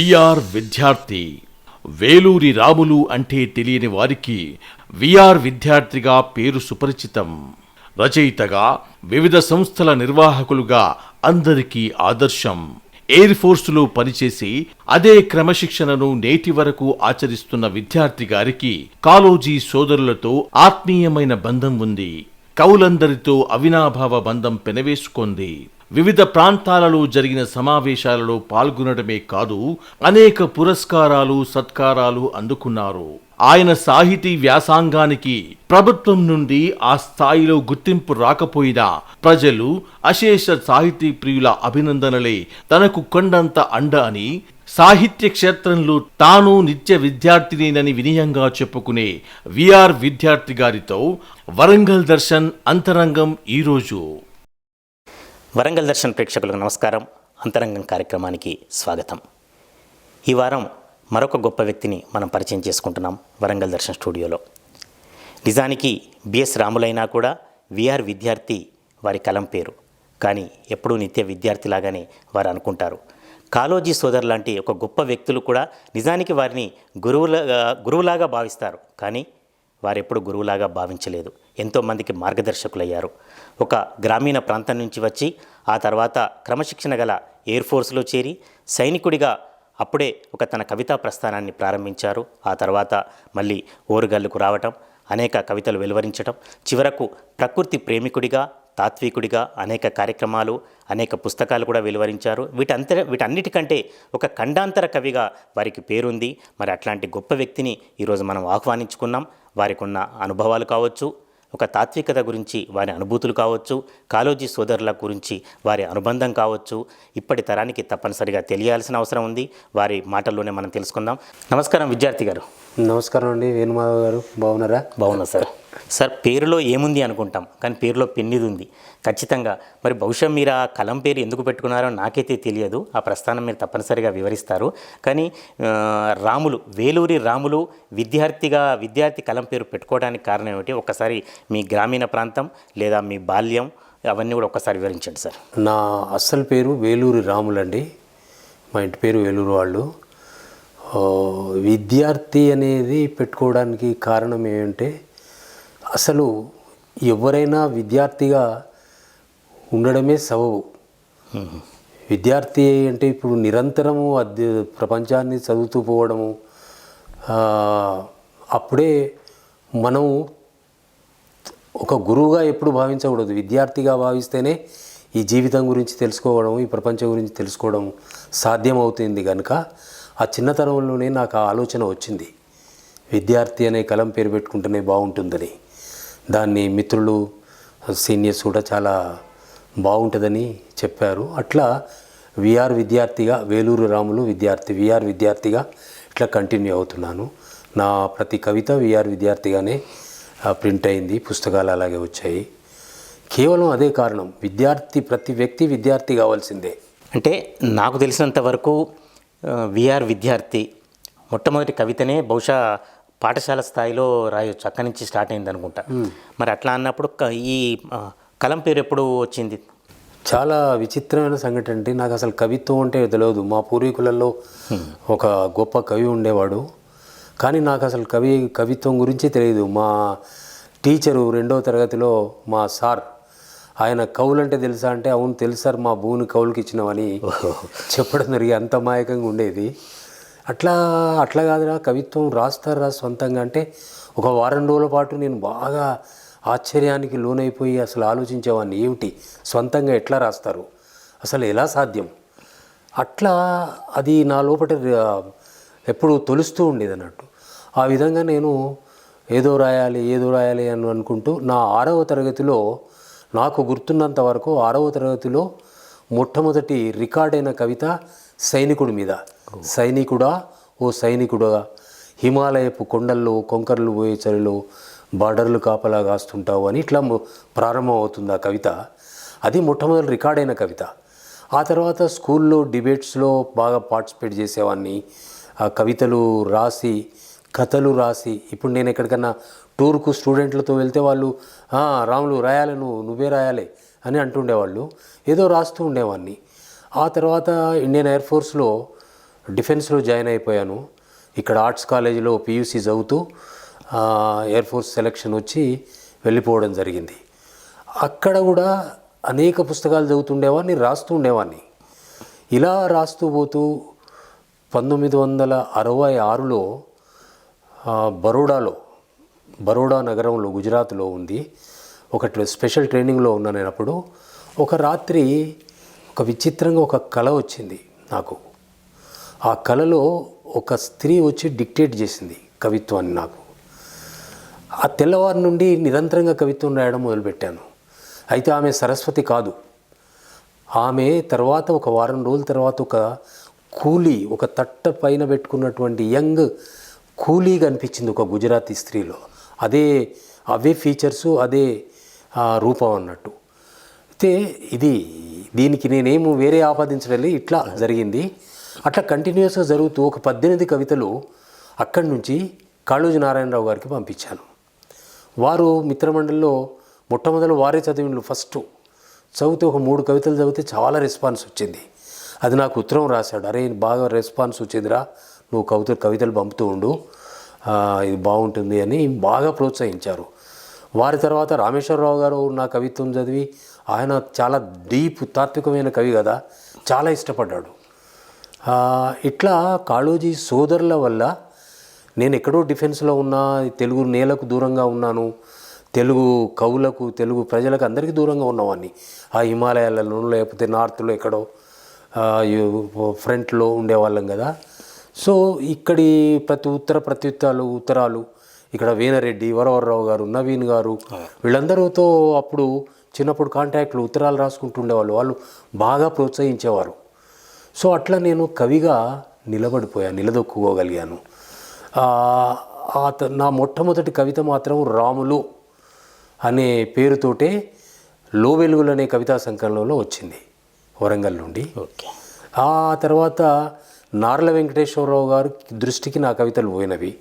VR విద్యార్థి. వేలూరి రాములు అంటే తెలియని వారికి విఆర్ విద్యార్థిగా పేరు సుపరిచితం. రచయితగా, వివిధ సంస్థల నిర్వాహకులుగా అందరికీ ఆదర్శం. ఎయిర్ ఫోర్సులో పనిచేసి అదే క్రమశిక్షణను నేటి వరకు ఆచరిస్తున్న విద్యార్థి గారికి కాళోజీ సోదరులతో ఆత్మీయమైన బంధం ఉంది. కవులందరితో అవినాభావ బంధం పెనవేసుకొంది. వివిధ ప్రాంతాలలో జరిగిన సమావేశాలలో పాల్గొనడమే కాదు, అనేక పురస్కారాలు, సత్కారాలు అందుకున్నారు. ఆయన సాహితీ వ్యాసంగానికి ప్రభుత్వం నుండి ఆ స్థాయిలో గుర్తింపు రాకపోయినా ప్రజలు, అశేష సాహితీ ప్రియుల అభినందనలే తనకు కొండంత అండ అని, సాహిత్య క్షేత్రంలో తాను నిత్య విద్యార్థినేనని వినయంగా చెప్పుకునే విఆర్ విద్యార్థి గారితో వరంగల్ దర్శన్ అంతరంగం ఈరోజు. వరంగల్ దర్శన్ ప్రేక్షకులకు నమస్కారం. అంతరంగం కార్యక్రమానికి స్వాగతం. ఈ వారం మరొక గొప్ప వ్యక్తిని మనం పరిచయం చేసుకుంటున్నాం వరంగల్ దర్శన్ స్టూడియోలో. నిజానికి బిఎస్ రాములైనా కూడా విఆర్ విద్యార్థి వారి కలం పేరు. కానీ ఎప్పుడూ నిత్య విద్యార్థిలాగానే వారు అనుకుంటారు. కాళోజీ సోదరు లాంటి ఒక గొప్ప వ్యక్తులు కూడా నిజానికి వారిని గురువులాగా భావిస్తారు. కానీ వారెప్పుడు గురువులాగా భావించలేదు. ఎంతోమందికి మార్గదర్శకులయ్యారు. ఒక గ్రామీణ ప్రాంతం నుంచి వచ్చి ఆ తర్వాత క్రమశిక్షణ గల ఎయిర్ ఫోర్స్లో చేరి సైనికుడిగా అప్పుడే ఒక తన కవితా ప్రస్థానాన్ని ప్రారంభించారు. ఆ తర్వాత మళ్ళీ ఓరుగల్లుకు రావటం, అనేక కవితలు వెలువరించటం, చివరకు ప్రకృతి ప్రేమికుడిగా, తాత్వికుడిగా అనేక కార్యక్రమాలు, అనేక పుస్తకాలు కూడా వెలువరించారు. వీటన్నిటికంటే ఒక ఖండాంతర కవిగా వారికి పేరుంది. మరి అట్లాంటి గొప్ప వ్యక్తిని ఈరోజు మనం ఆహ్వానించుకున్నాం. వారికి ఉన్న అనుభవాలు కావచ్చు, ఒక తాత్వికత గురించి వారి అనుభూతులు కావచ్చు, కాళోజీ సోదరుల గురించి వారి అనుబంధం కావచ్చు, ఇప్పటి తరానికి తప్పనిసరిగా తెలియాల్సిన అవసరం ఉంది. వారి మాటల్లోనే మనం తెలుసుకుందాం. నమస్కారం విద్యార్థి గారు. నమస్కారం అండి. వేణుమాధవ్ గారు, బాగున్నారా? బాగున్నా సార్. సార్, పేరులో ఏముంది అనుకుంటాం, కానీ పేరులో పెన్నిది ఉంది ఖచ్చితంగా. మరి బహుశా మీరు ఆ కలం పేరు ఎందుకు పెట్టుకున్నారో నాకైతే తెలియదు. ఆ ప్రస్థానం మీరు తప్పనిసరిగా వివరిస్తారు. కానీ రాములు, వేలూరి రాములు విద్యార్థి కలం పేరు పెట్టుకోవడానికి కారణం ఏమిటి? ఒక్కసారి మీ గ్రామీణ ప్రాంతం లేదా మీ బాల్యం అవన్నీ కూడా ఒక్కసారి వివరించండి సార్. నా అస్సలు పేరు వేలూరి రాములండి. మా ఇంటి పేరు వేలూరు వాళ్ళు. విద్యార్థి అనేది పెట్టుకోవడానికి కారణం ఏమంటే, అసలు ఎవరైనా విద్యార్థిగా ఉండడమే సబబు. విద్యార్థి అంటే ఇప్పుడు నిరంతరము ప్రపంచాన్ని చదువుతూ పోవడము, అప్పుడే మనం ఒక గురువుగా ఎప్పుడు భావించకూడదు. విద్యార్థిగా భావిస్తేనే ఈ జీవితం గురించి తెలుసుకోవడం, ఈ ప్రపంచం గురించి తెలుసుకోవడం సాధ్యమవుతుంది. కనుక ఆ చిన్నతనంలోనే నాకు ఆ ఆలోచన వచ్చింది, విద్యార్థి అనే కలం పేరు పెట్టుకుంటేనే బాగుంటుందని. దాన్ని మిత్రులు, సీనియర్స్ కూడా చాలా బాగుంటుందని చెప్పారు. అట్లా విఆర్ విద్యార్థిగా, వేలూరు రాములు విద్యార్థి, విఆర్ విద్యార్థిగా ఇట్లా కంటిన్యూ అవుతున్నాను. నా ప్రతి కవిత విఆర్ విద్యార్థిగానే ప్రింట్ అయింది, పుస్తకాలు అలాగే వచ్చాయి. కేవలం అదే కారణం, ప్రతి వ్యక్తి విద్యార్థి కావాల్సిందే. అంటే నాకు తెలిసినంత వరకు విఆర్ విద్యార్థి మొట్టమొదటి కవితనే బహుశా పాఠశాల స్థాయిలో రాయొచ్చు, అక్కడి నుంచి స్టార్ట్ అయింది అనుకుంటా. మరి అట్లా అన్నప్పుడు ఈ కలం పేరు ఎప్పుడు వచ్చింది? చాలా విచిత్రమైన సంఘటన అంటే, నాకు అసలు కవిత్వం అంటే తెలియదు. మా పూర్వీకులలో ఒక గొప్ప కవి ఉండేవాడు, కానీ నాకు అసలు కవిత్వం గురించి తెలియదు. మా టీచరు 2వ తరగతిలో మా సార్, ఆయన కవులంటే తెలుసా అంటే, అవును తెలుసు సార్, మా భూమిని కవులకి ఇచ్చినామని చెప్పడం జరిగి అంత మాయకంగా ఉండేది. అట్లా కాదురా, కవిత్వం రాస్తారు సొంతంగా అంటే, ఒక వారం రోజుల పాటు నేను బాగా ఆశ్చర్యానికి లోనైపోయి అసలు ఆలోచించేవాడిని, ఏమిటి సొంతంగా ఎట్లా రాస్తారు, అసలు ఎలా సాధ్యం? అట్లా అది నా లోపల ఎప్పుడు తొలుస్తూ ఉండేది అన్నట్టు. ఆ విధంగా నేను ఏదో రాయాలి అని అనుకుంటూ నా 6వ తరగతిలో, నాకు గుర్తున్నంత వరకు 6వ తరగతిలో మొట్టమొదటి రికార్డైన కవిత సైనికుడి మీద. సైనికుడా ఓ సైనికుడా, హిమాలయపు కొండల్లో కొంకర్లు పోయే చలిలో బార్డర్లు కాపలా కాస్తుంటావు అని ఇట్లా ప్రారంభం అవుతుంది ఆ కవిత. అది మొట్టమొదటి రికార్డైన కవిత. ఆ తర్వాత స్కూల్లో డిబేట్స్లో బాగా పార్టిసిపేట్ చేసేవాడిని. ఆ కవితలు రాసి, కథలు రాసి, ఇప్పుడు నేను ఎక్కడికన్నా టూర్కు స్టూడెంట్లతో వెళ్తే వాళ్ళు రాములు రాయాలి, నువ్వే రాయాలి అని అంటుండేవాళ్ళు. ఏదో రాస్తూ ఉండేవాడిని. ఆ తర్వాత ఇండియన్ ఎయిర్ ఫోర్స్లో డిఫెన్స్లో జాయిన్ అయిపోయాను. ఇక్కడ ఆర్ట్స్ కాలేజీలో పియూసీ చదువుతూ ఎయిర్ ఫోర్స్ సెలక్షన్ వచ్చి వెళ్ళిపోవడం జరిగింది. అక్కడ కూడా అనేక పుస్తకాలు చదువుతుండేవాడిని, రాస్తూ ఉండేవాడిని. ఇలా రాస్తూ పోతూ 1966లో బరోడా నగరంలో గుజరాత్లో ఉంది ఒక స్పెషల్ ట్రైనింగ్లో ఉన్నా నేను. అప్పుడు ఒక రాత్రి ఒక విచిత్రంగా ఒక కల వచ్చింది నాకు. ఆ కలలో ఒక స్త్రీ వచ్చి డిక్టేట్ చేసింది కవిత్వాన్ని నాకు. ఆ తెల్లవారి నుండి నిరంతరంగా కవిత్వం రాయడం మొదలుపెట్టాను. అయితే ఆమె సరస్వతి కాదు. ఆమె తర్వాత ఒక వారం రోజుల తర్వాత ఒక కూలీ, ఒక తట్ట పైన పెట్టుకున్నటువంటి యంగ్ కూలీగా అనిపించింది ఒక గుజరాతీ స్త్రీలో. అవే ఫీచర్సు, అదే రూపం అన్నట్టు. అయితే దీనికి నేనేమో వేరే ఆపాదించడం లేదు, ఇట్లా జరిగింది. అట్లా కంటిన్యూస్గా జరుగుతూ ఒక 18 కవితలు అక్కడి నుంచి కాళోజీ నారాయణరావు గారికి పంపించాను. వారు మిత్రమండలిలో మొట్టమొదలు వారే చదివిండ్రు. ఫస్ట్ చదివితే ఒక 3 కవితలు చదివితే చాలా రెస్పాన్స్ వచ్చింది. అది నాకు ఉత్తరం రాశాడు, అరే బాగా రెస్పాన్స్ వచ్చిందిరా, నువ్వు కవితలు పంపుతూ ఉండు, ఇది బాగుంటుంది అని బాగా ప్రోత్సహించారు. వారి తర్వాత రామేశ్వరరావు గారు నా కవిత్వం చదివి, ఆయన చాలా డీప్ తాత్వికమైన కవి కదా, చాలా ఇష్టపడ్డాడు. ఇట్లా కాళోజీ సోదరుల వల్ల నేను ఎక్కడో డిఫెన్స్లో ఉన్నా, తెలుగు నేలకు దూరంగా ఉన్నాను, తెలుగు కవులకు, తెలుగు ప్రజలకు అందరికీ దూరంగా ఉన్నవాడిని. ఆ హిమాలయాలలో లేకపోతే నార్త్లో ఎక్కడో ఫ్రంట్లో ఉండేవాళ్ళం కదా. సో ఇక్కడి ఉత్తరాలు ఇక్కడ వీణరెడ్డి, వరవరరావు గారు, నవీన్ గారు, వీళ్ళందరితో అప్పుడు చిన్నప్పుడు కాంటాక్ట్లు, ఉత్తరాలు రాసుకుంటుండేవాళ్ళు. వాళ్ళు బాగా ప్రోత్సహించేవారు. సో అట్లా నేను కవిగా నిలదొక్కుకోగలిగాను. నా మొట్టమొదటి కవిత మాత్రం రాములు అనే పేరుతోటే లో వెలుగులు అనే కవితా సంకలనంలో వచ్చింది వరంగల్ నుండి. ఆ తర్వాత నార్ల వెంకటేశ్వరరావు గారి దృష్టికి నా కవితలు పోయినవి.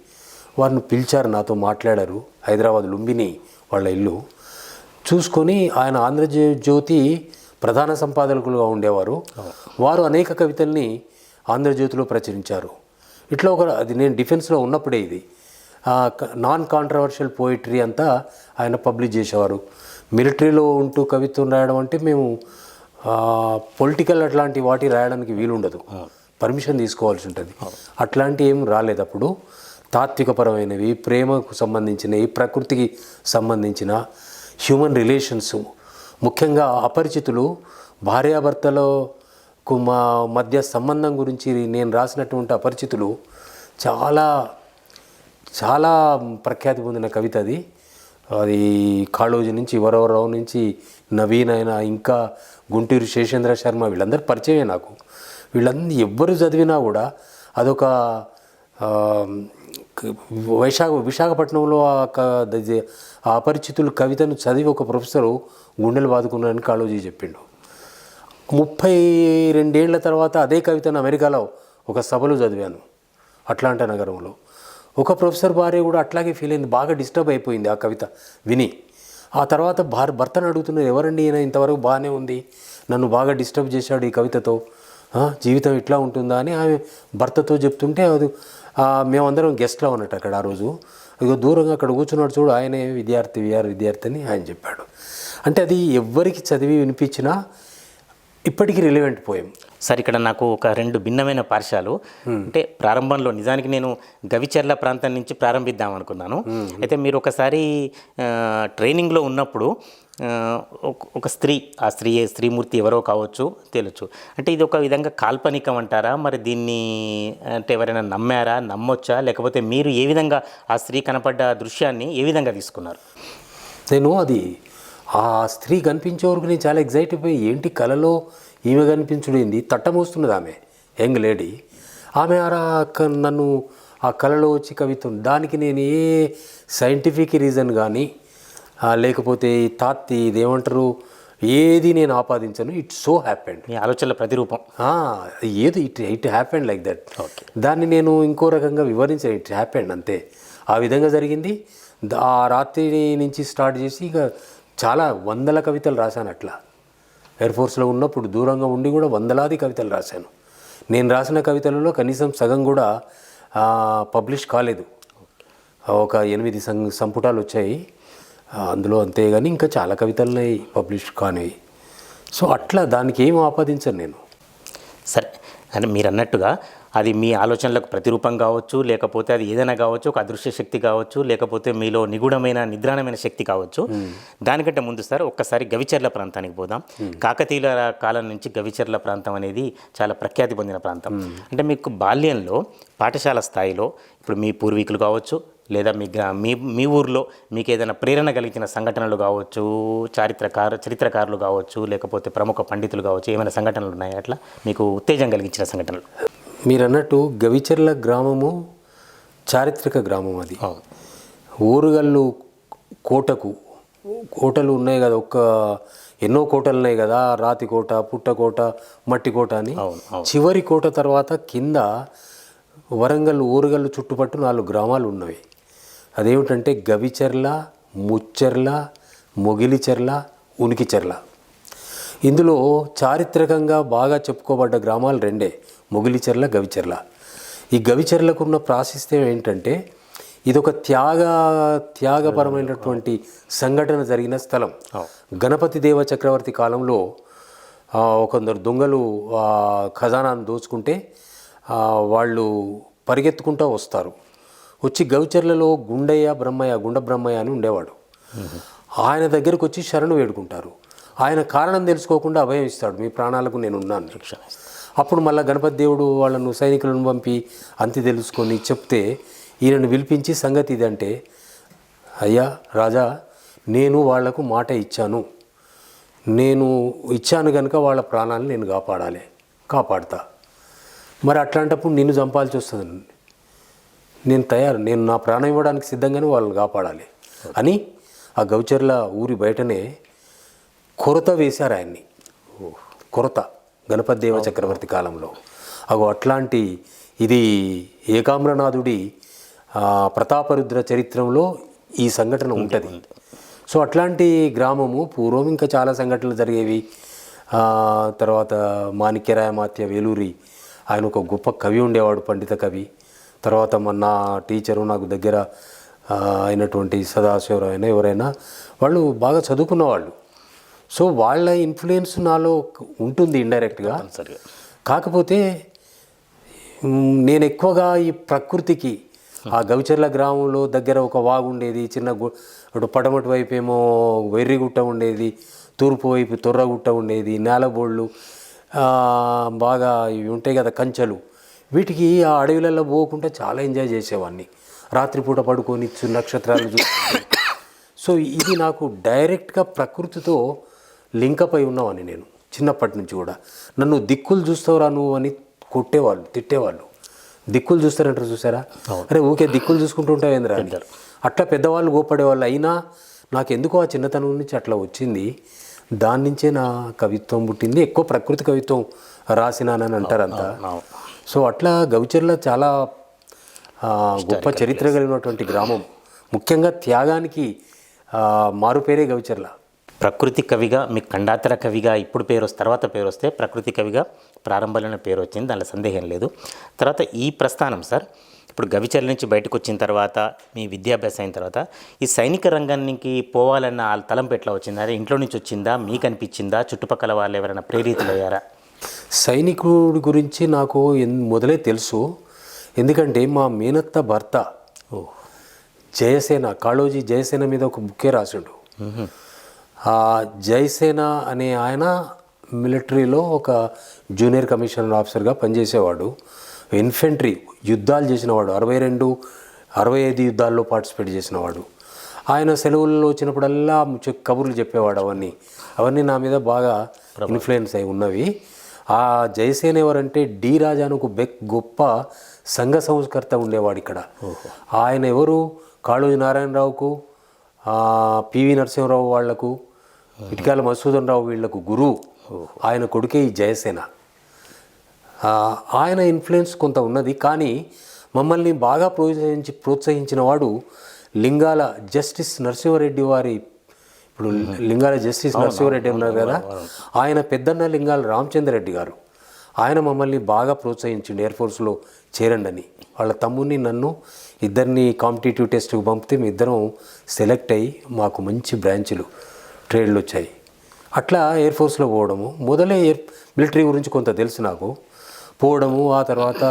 వారిని పిలిచారు, నాతో మాట్లాడారు. హైదరాబాద్ లుంబిని వాళ్ళ ఇల్లు చూసుకొని, ఆయన ఆంధ్రజ్యోతి ప్రధాన సంపాదకులుగా ఉండేవారు. వారు అనేక కవితల్ని ఆంధ్రజ్యోతిలో ప్రచురించారు. ఇట్లా అది నేను డిఫెన్స్లో ఉన్నప్పుడే ఇది నాన్ కాంట్రవర్షియల్ పోయిటరీ అంతా ఆయన పబ్లిష్ చేసేవారు. మిలిటరీలో ఉంటూ కవిత్వం రాయడం అంటే మేము పొలిటికల్ అట్లాంటి వాటి రాయడానికి వీలుండదు, పర్మిషన్ తీసుకోవాల్సి ఉంటుంది. అట్లాంటి ఏం రాలేదు అప్పుడు. తాత్వికపరమైనవి, ప్రేమకు సంబంధించినవి, ప్రకృతికి సంబంధించిన హ్యూమన్ రిలేషన్స్, ముఖ్యంగా అపరిచితులు, భార్యాభర్తలకు మధ్య సంబంధం గురించి నేను రాసినటువంటి అపరిచితులు చాలా చాలా ప్రఖ్యాతి పొందిన కవిత అది. కాళోజీ నుంచి, వరవరరావు నుంచి, నవీన్ అయినా, ఇంకా గుంటూరు శేషేంద్ర శర్మ, వీళ్ళందరూ పరిచయమే నాకు. వీళ్ళందరూ ఎవ్వరు చదివినా కూడా అదొక విశాఖపట్నంలో ఆ అపరిచితులు కవితను చదివి ఒక ప్రొఫెసరు గుండెలు బాదుకున్నారని కాళోజీ చెప్పిండు. 32 ఏళ్ల తర్వాత అదే కవితను అమెరికాలో ఒక సభలో చదివాను, అట్లాంటా నగరంలో. ఒక ప్రొఫెసర్ భార్య కూడా అట్లాగే ఫీల్ అయింది, బాగా డిస్టర్బ్ అయిపోయింది ఆ కవిత విని. ఆ తర్వాత భర్తను అడుగుతున్నారు, ఎవరండి ఈయన, ఇంతవరకు బాగానే ఉంది, నన్ను బాగా డిస్టర్బ్ చేశాడు ఈ కవితతో, జీవితం ఇట్లా ఉంటుందా అని ఆమె భర్తతో చెప్తుంటే, అది మేమందరం గెస్ట్లో ఉన్నట్టు అక్కడ ఆ రోజు. ఇక దూరంగా అక్కడ కూర్చున్నాడు చూడు, ఆయనే విద్యార్థి అని ఆయన చెప్పాడు. అంటే అది ఎవ్వరికి చదివి వినిపించినా ఇప్పటికీ రిలవెంట్ పోయం. సార్, ఇక్కడ నాకు ఒక 2 భిన్నమైన పార్శ్వాలు. అంటే ప్రారంభంలో నిజానికి నేను గవిచర్ల ప్రాంతం నుంచి ప్రారంభిద్దాం అనుకున్నాను. అయితే మీరు ఒకసారి ట్రైనింగ్లో ఉన్నప్పుడు ఒక స్త్రీ, ఆ స్త్రీమూర్తి ఎవరో కావచ్చు, తెలియచ్చు. అంటే ఇది ఒక విధంగా కాల్పనికం అంటారా? మరి దీన్ని అంటే ఎవరైనా నమ్మారా, నమ్మొచ్చా? లేకపోతే మీరు ఏ విధంగా ఆ స్త్రీ కనపడ్డ దృశ్యాన్ని ఏ విధంగా తీసుకున్నారు? నేను ఆ స్త్రీ కనిపించే వరకు నేను చాలా ఎగ్జైట్ అయిపోయి, ఏంటి కలలో ఈమె కనిపించుడేంది, తట్టమోస్తున్నది ఆమె, యంగ్ లేడీ. ఆమె నన్ను ఆ కళలో వచ్చి కవిత్వం, దానికి నేను ఏ సైంటిఫిక్ రీజన్ కానీ లేకపోతే ఇదేమంటారు ఏది నేను ఆపాదించను. ఇట్ సో హ్యాపెండ్, మీ ఆలోచనల ప్రతిరూపం. ఏది ఇట్ హ్యాపెండ్ లైక్ దట్. దాన్ని నేను ఇంకో రకంగా వివరించాను, ఇట్ హ్యాపెండ్ అంతే. ఆ విధంగా జరిగింది. ఆ రాత్రి నుంచి స్టార్ట్ చేసి ఇక చాలా వందల కవితలు రాశాను. అట్లా ఎయిర్ ఫోర్స్లో ఉన్నప్పుడు దూరంగా ఉండి కూడా వందలాది కవితలు రాశాను. నేను రాసిన కవితలలో కనీసం సగం కూడా పబ్లిష్ కాలేదు. ఒక 8 సంపుటాలు వచ్చాయి అందులో, అంతే కానీ ఇంకా చాలా కవితలు పబ్లిష్ కానివి. సో అట్లా దానికి ఏం ఆపాదించను నేను. సరే, అంటే మీరు అన్నట్టుగా అది మీ ఆలోచనలకు ప్రతిరూపం కావచ్చు, లేకపోతే అది ఏదైనా కావచ్చు, ఒక అదృశ్య శక్తి కావచ్చు, లేకపోతే మీలో నిగూఢమైన నిద్రాణమైన శక్తి కావచ్చు. దానికంటే ముందు సార్ ఒక్కసారి గవిచర్ల ప్రాంతానికి పోదాం. కాకతీయుల కాలం నుంచి గవిచర్ల ప్రాంతం అనేది చాలా ప్రఖ్యాతి పొందిన ప్రాంతం. అంటే మీకు బాల్యంలో పాఠశాల స్థాయిలో ఇప్పుడు మీ పూర్వీకులు కావచ్చు, లేదా మీ ఊర్లో మీకు ఏదైనా ప్రేరణ కలిగించిన సంఘటనలు కావచ్చు, చరిత్రకారులు కావచ్చు, లేకపోతే ప్రముఖ పండితులు కావచ్చు, ఏమైనా సంఘటనలు ఉన్నాయా అట్లా మీకు ఉత్తేజం కలిగించిన సంఘటనలు? మీరు అన్నట్టు గవిచర్ల గ్రామము చారిత్రక గ్రామం. అది ఊరుగల్లు కోటలు ఉన్నాయి కదా, ఎన్నో కోటలు ఉన్నాయి కదా, రాతి కోట, పుట్టకోట, మట్టి కోట అని. చివరి కోట తర్వాత కింద వరంగల్ ఊరుగల్లు చుట్టుపట్టు 4 గ్రామాలు ఉన్నవి. అదేమిటంటే గవిచెర్ల, ముచ్చెర్ల, మొగిలిచెర్ల, ఉనికిచెర్ల. ఇందులో చారిత్రకంగా బాగా చెప్పుకోబడ్డ గ్రామాలు 2, మొగిలిచెర్ల, గవిచెర్ల. ఈ గవిచెర్లకు ఉన్న ప్రాశస్త్యం ఏంటంటే ఇదొక త్యాగపరమైనటువంటి సంఘటన జరిగిన స్థలం. గణపతి దేవ చక్రవర్తి కాలంలో కొందరు దొంగలు ఖజానాను దోచుకుంటే వాళ్ళు పరిగెత్తుకుంటూ వస్తారు. వచ్చి గవిచెర్లలో గుండ బ్రహ్మయ్య అని ఉండేవాడు. ఆయన దగ్గరకు వచ్చి శరణు వేడుకుంటారు. ఆయన కారణం తెలుసుకోకుండా అభయం ఇస్తాడు, మీ ప్రాణాలకు నేను ఉన్నాను. అప్పుడు మళ్ళీ గణపతి దేవుడు వాళ్ళను సైనికులను పంపి అంతి తెలుసుకొని చెప్తే ఈయనను పిలిపించి సంగతి ఇదంటే, అయ్యా రాజా, నేను వాళ్లకు మాట ఇచ్చాను, నేను ఇచ్చాను కనుక వాళ్ళ ప్రాణాలను నేను కాపాడతా. మరి అట్లాంటప్పుడు నిన్ను చంపాల్సి వస్తుంది, నేను నా ప్రాణం ఇవ్వడానికి సిద్ధంగానే వాళ్ళని కాపాడాలి అని ఆ గవిచెర్ల ఊరి బయటనే కొరత వేశారు ఆయన్ని. కొరత గణపతి దేవ చక్రవర్తి కాలంలో. అట్లాంటి ఇది ఏకామ్రనాథుడి ప్రతాపరుద్ర చరిత్రంలో ఈ సంఘటన ఉంటుంది. సో అట్లాంటి గ్రామము పూర్వం ఇంకా చాలా సంఘటనలు జరిగేవి. తర్వాత మాణిక్యరాయమాత్య వేలూరి ఆయన ఒక గొప్ప కవి ఉండేవాడు, పండిత కవి. తర్వాత నా టీచరు, నాకు దగ్గర అయినటువంటి సదాశివరావు అయినా ఎవరైనా వాళ్ళు బాగా చదువుకున్న వాళ్ళు. సో వాళ్ళ ఇన్ఫ్లుయెన్స్ నాలో ఉంటుంది ఇండైరెక్ట్గా. కాకపోతే నేను ఎక్కువగా ఈ ప్రకృతికి, ఆ గవిచెర్ల గ్రామంలో దగ్గర ఒక వాగు ఉండేది, చిన్న పడమటి వైపు ఏమో వెర్రిగుట్ట ఉండేది, తూర్పు వైపు తొర్రగుట్ట ఉండేది, నేలబోళ్ళు బాగా ఇవి ఉంటాయి కదా కంచెలు. వీటికి ఆ అడవులలో పోకుండా చాలా ఎంజాయ్ చేసేవాడిని. రాత్రిపూట పడుకొని నక్షత్రాలు చూసుకుంటే. సో ఇది నాకు డైరెక్ట్గా ప్రకృతితో లింకప్ అయి ఉన్నవాడిని నేను చిన్నప్పటి నుంచి కూడా. నన్ను దిక్కులు చూస్తావురా నువ్వు అని కొట్టేవాళ్ళు, తిట్టేవాళ్ళు. దిక్కులు చూస్తారంటారు చూసారా, అరే ఊకే దిక్కులు చూసుకుంటూ ఉంటావు ఏంద్రా అంటారు. అట్లా పెద్దవాళ్ళు గోపడేవాళ్ళు. అయినా నాకు ఎందుకో ఆ చిన్నతనం నుంచి అట్లా వచ్చింది. దాని నుంచే నా కవిత్వం పుట్టింది. ఎక్కువ ప్రకృతి కవిత్వం రాసినానని అంటారు అంతా. సో అట్లా గవిచెర్ల చాలా గొప్ప చరిత్ర కలిగినటువంటి గ్రామం. ముఖ్యంగా త్యాగానికి మారుపేరే గవిచెర్ల. ప్రకృతి కవిగా, మీకు ఖండాతర కవిగా ఇప్పుడు తర్వాత పేరు వస్తే ప్రకృతి కవిగా ప్రారంభంలోనే పేరు వచ్చింది, దానిలో సందేహం లేదు. తర్వాత ఈ ప్రస్థానం సార్, ఇప్పుడు గవిచెర్ల నుంచి బయటకు వచ్చిన తర్వాత, మీ విద్యాభ్యాసం అయిన తర్వాత ఈ సైనిక రంగానికి పోవాలన్న తలంపు ఎట్లా వచ్చిందా? అదే ఇంట్లో నుంచి వచ్చిందా, మీకు అనిపించిందా, చుట్టుపక్కల వాళ్ళు ఎవరైనా ప్రేరితులయ్యారా? సైనికుడి గురించి నాకు మొదలే తెలుసు. ఎందుకంటే మా మేనత్త భర్త జయసేన, కాళోజీ జయసేన మీద ఒక బుక్కే రాసిండు. ఆ జయసేన అనే ఆయన మిలిటరీలో ఒక జూనియర్ కమిషనర్ ఆఫీసర్గా పనిచేసేవాడు. ఇన్ఫెంట్రీ యుద్ధాలు చేసినవాడు, 62-65 యుద్ధాల్లో పార్టిసిపేట్ చేసినవాడు. ఆయన సెలవుల్లో వచ్చినప్పుడల్లా కబుర్లు చెప్పేవాడు. అవన్నీ నా మీద బాగా ఇన్ఫ్లుయెన్స్ అయి ఉన్నవి. ఆ జయసేన ఎవరంటే డి రాజా అని ఒక గొప్ప సంఘ సంస్కర్త ఉండేవాడు ఇక్కడ. ఆయన ఎవరు, కాళోజీ నారాయణరావుకు, పివి నరసింహరావు వాళ్లకు, ఇటికాల మధుసూదన్ రావు వీళ్లకు గురువు. ఆయన కొడుకే ఈ జయసేన. ఆయన ఇన్ఫ్లుయెన్స్ కొంత ఉన్నది. కానీ మమ్మల్ని బాగా ప్రోత్సహించిన వాడు లింగాల జస్టిస్ నరసింహారెడ్డి వారి, ఇప్పుడు లింగాల జస్టిస్ నరసింహారెడ్డి ఉన్నారు కదా, ఆయన పెద్దన్న లింగాల రామచంద్రరెడ్డి గారు. ఆయన మమ్మల్ని బాగా ప్రోత్సహించిండు ఎయిర్ ఫోర్స్లో చేరండి అని. వాళ్ళ తమ్ముని నన్ను ఇద్దరిని కాంపిటేటివ్ టెస్ట్కి పంపితే మేము ఇద్దరం సెలెక్ట్ అయ్యి మాకు మంచి బ్రాంచులు ట్రేడ్లు వచ్చాయి. అట్లా ఎయిర్ ఫోర్స్లో పోవడము మొదలే మిలిటరీ గురించి కొంత తెలుసు నాకు. పోవడము ఆ తర్వాత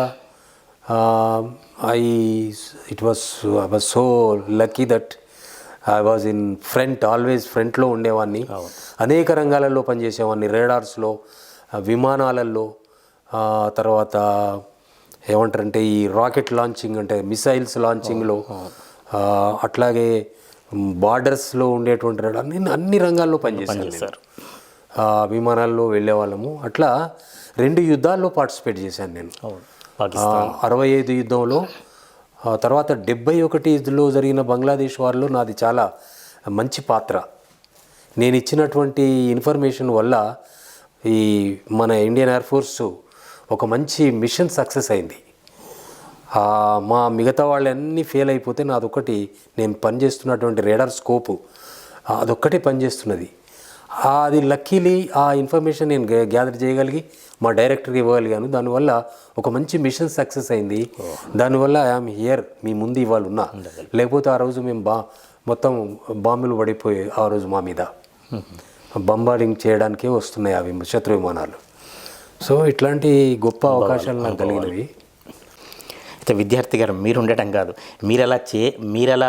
I was so lucky that I was in front, always ఫ్రంట్లో ఉండేవాడిని. అనేక రంగాలలో పనిచేసేవాడిని, రేడార్స్లో, విమానాలలో, తర్వాత ఏమంటారంటే ఈ రాకెట్ లాంచింగ్ అంటే మిసైల్స్ లాంచింగ్లో, అట్లాగే బార్డర్స్లో ఉండేటువంటి రేడార్, నేను అన్ని రంగాల్లో పనిచేశాను. విమానాల్లో వెళ్ళేవాళ్ళము. అట్లా 2 యుద్ధాల్లో పార్టిసిపేట్ చేశాను నేను. 65 యుద్ధంలో, తర్వాత 71లో జరిగిన బంగ్లాదేశ్ వార్లో నాది చాలా మంచి పాత్ర. నేను ఇచ్చినటువంటి ఇన్ఫర్మేషన్ వల్ల ఈ మన ఇండియన్ ఎయిర్ ఫోర్స్ ఒక మంచి మిషన్ సక్సెస్ అయింది. మా మిగతా వాళ్ళన్నీ ఫెయిల్ అయిపోతే నాదొక్కటి, నేను పనిచేస్తున్నటువంటి రేడార్ స్కోపు అదొక్కటే పనిచేస్తున్నది. అది లక్కీలీ ఆ ఇన్ఫర్మేషన్ నేను గ్యాదర్ చేయగలిగి మా డైరెక్టర్కి ఇవ్వగలిగాను. దానివల్ల ఒక మంచి మిషన్ సక్సెస్ అయింది. దానివల్ల ఐఆమ్ హియర్, మీ ముందు ఇవాళ ఉన్నా. లేకపోతే ఆ రోజు మేము మొత్తం బాంబులు పడిపోయి ఆ రోజు మా మీద బంబార్డింగ్ చేయడానికే వస్తున్నాయి అవి శత్రు విమానాలు. సో ఇట్లాంటి గొప్ప అవకాశాలు నాకు కలిగినవి. అయితే విద్యార్థి గారు మీరు ఉండటం కాదు, మీరలా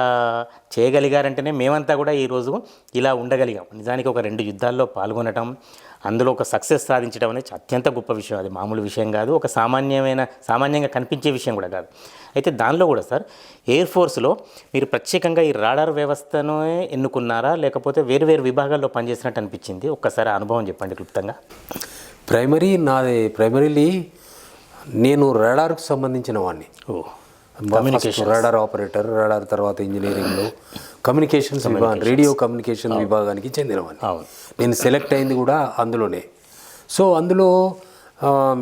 చేయగలిగారంటేనే మేమంతా కూడా ఈరోజు ఇలా ఉండగలిగాం. నిజానికి ఒక 2 యుద్ధాల్లో పాల్గొనడం, అందులో ఒక సక్సెస్ సాధించడం అనేది అత్యంత గొప్ప విషయం. అది మామూలు విషయం కాదు, ఒక సామాన్యంగా కనిపించే విషయం కూడా కాదు. అయితే దానిలో కూడా సార్ ఎయిర్ ఫోర్స్లో మీరు ప్రత్యేకంగా ఈ రాడార్ వ్యవస్థను ఎన్నుకున్నారా, లేకపోతే వేరు విభాగాల్లో పనిచేసినట్టు అనిపించింది? ఒక్కసారి అనుభవం చెప్పండి క్లుప్తంగా. ప్రైమరీలీ నేను రాడార్కు సంబంధించిన వాడిని. రాడార్ ఆపరేటర్, రాడార్ తర్వాత ఇంజనీరింగ్లో కమ్యూనికేషన్స్ విభాగం, రేడియో కమ్యూనికేషన్ విభాగానికి చెందినవాడిని. నేను సెలెక్ట్ అయింది కూడా అందులోనే. సో అందులో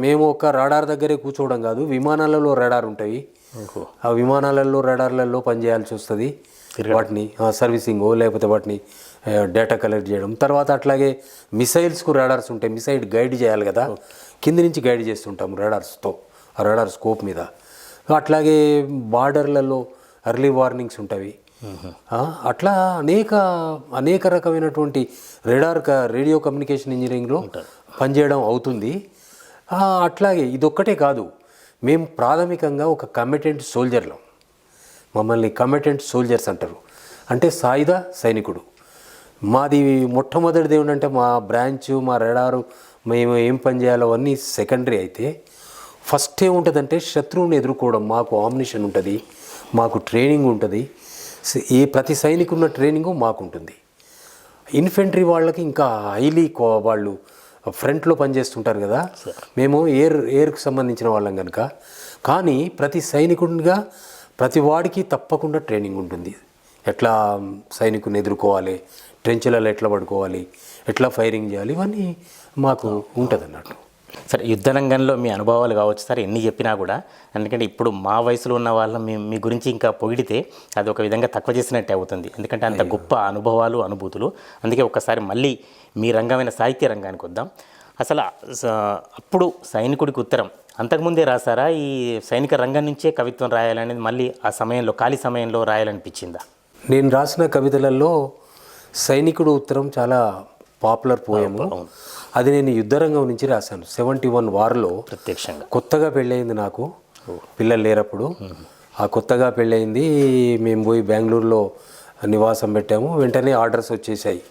మేము ఒక రాడార్ దగ్గరే కూర్చోవడం కాదు, విమానాలలో రాడార్ ఉంటాయి. ఆ విమానాలలో రాడార్లలో పనిచేయాల్సి వస్తుంది. వాటిని సర్వీసింగో లేకపోతే వాటిని డేటా కలెక్ట్ చేయడం. తర్వాత అట్లాగే మిసైల్స్కు రాడార్స్ ఉంటాయి, మిసైల్ గైడ్ చేయాలి కదా, కింది నుంచి గైడ్ చేస్తుంటాము రాడార్స్తో, ఆ రాడార్ స్కోప్ మీద. అట్లాగే బార్డర్లలో ఎర్లీ వార్నింగ్స్ ఉంటాయి. అట్లా అనేక రకమైనటువంటి రేడియో కమ్యూనికేషన్ ఇంజనీరింగ్లో పనిచేయడం అవుతుంది. అట్లాగే ఇదొక్కటే కాదు, మేము ప్రాథమికంగా ఒక కమిటెంట్ సోల్జర్లం. మమ్మల్ని కమిటెంట్ సోల్జర్స్ అంటారు, అంటే సాయుధ సైనికుడు. మాది మొట్టమొదటిది ఏమిటంటే మా బ్రాంచ్, మా రాడారు, మేము ఏం పని చేయాలో అన్నీ సెకండరీ. అయితే ఫస్ట్ ఏముంటుందంటే శత్రువుని ఎదుర్కోవడం. మాకు ఆమ్నిషన్ ఉంటుంది, మాకు ట్రైనింగ్ ఉంటుంది. ప్రతి సైనికున్న ట్రైనింగు మాకు ఉంటుంది. ఇన్ఫెంట్రీ వాళ్ళకి ఇంకా వాళ్ళు ఫ్రంట్లో పనిచేస్తుంటారు కదా, మేము ఎయిర్కి సంబంధించిన వాళ్ళం కనుక. కానీ ప్రతి సైనికుడిగా ప్రతి వాడికి తప్పకుండా ట్రైనింగ్ ఉంటుంది. ఎట్లా సైనికుని ఎదుర్కోవాలి, ట్రెంచ్లలో ఎట్లా పడుకోవాలి, ఎట్లా ఫైరింగ్ చేయాలి, ఇవన్నీ మాకు ఉంటుంది అన్నట్టు. సరే, యుద్ధ రంగంలో మీ అనుభవాలు కావచ్చు సార్, ఎన్ని చెప్పినా కూడా. ఎందుకంటే ఇప్పుడు మా వయసులో ఉన్న వాళ్ళం మీ గురించి ఇంకా పొగిడితే అది ఒక విధంగా తక్కువ చేసినట్టే అవుతుంది. ఎందుకంటే అంత గొప్ప అనుభవాలు, అనుభూతులు. అందుకే ఒక్కసారి మళ్ళీ మీ రంగమైన సాహిత్య రంగానికి వద్దాం. అసలు అప్పుడు సైనికుడికి ఉత్తరం అంతకుముందే రాసారా? ఈ సైనిక రంగం నుంచే కవిత్వం రాయాలనేది మళ్ళీ ఆ సమయంలో, ఖాళీ సమయంలో రాయాలనిపించిందా? నేను రాసిన కవితలలో సైనికుడు ఉత్తరం చాలా పాపులర్ పోయము. అది నేను యుద్ధరంగం నుంచి రాశాను. 71 వార్లో ప్రత్యక్షంగా. కొత్తగా పెళ్ళయింది నాకు, పిల్లలు లేరప్పుడు. ఆ కొత్తగా పెళ్ళయింది, మేము పోయి బెంగళూరులో నివాసం పెట్టాము. వెంటనే ఆర్డర్స్ వచ్చేసాయి,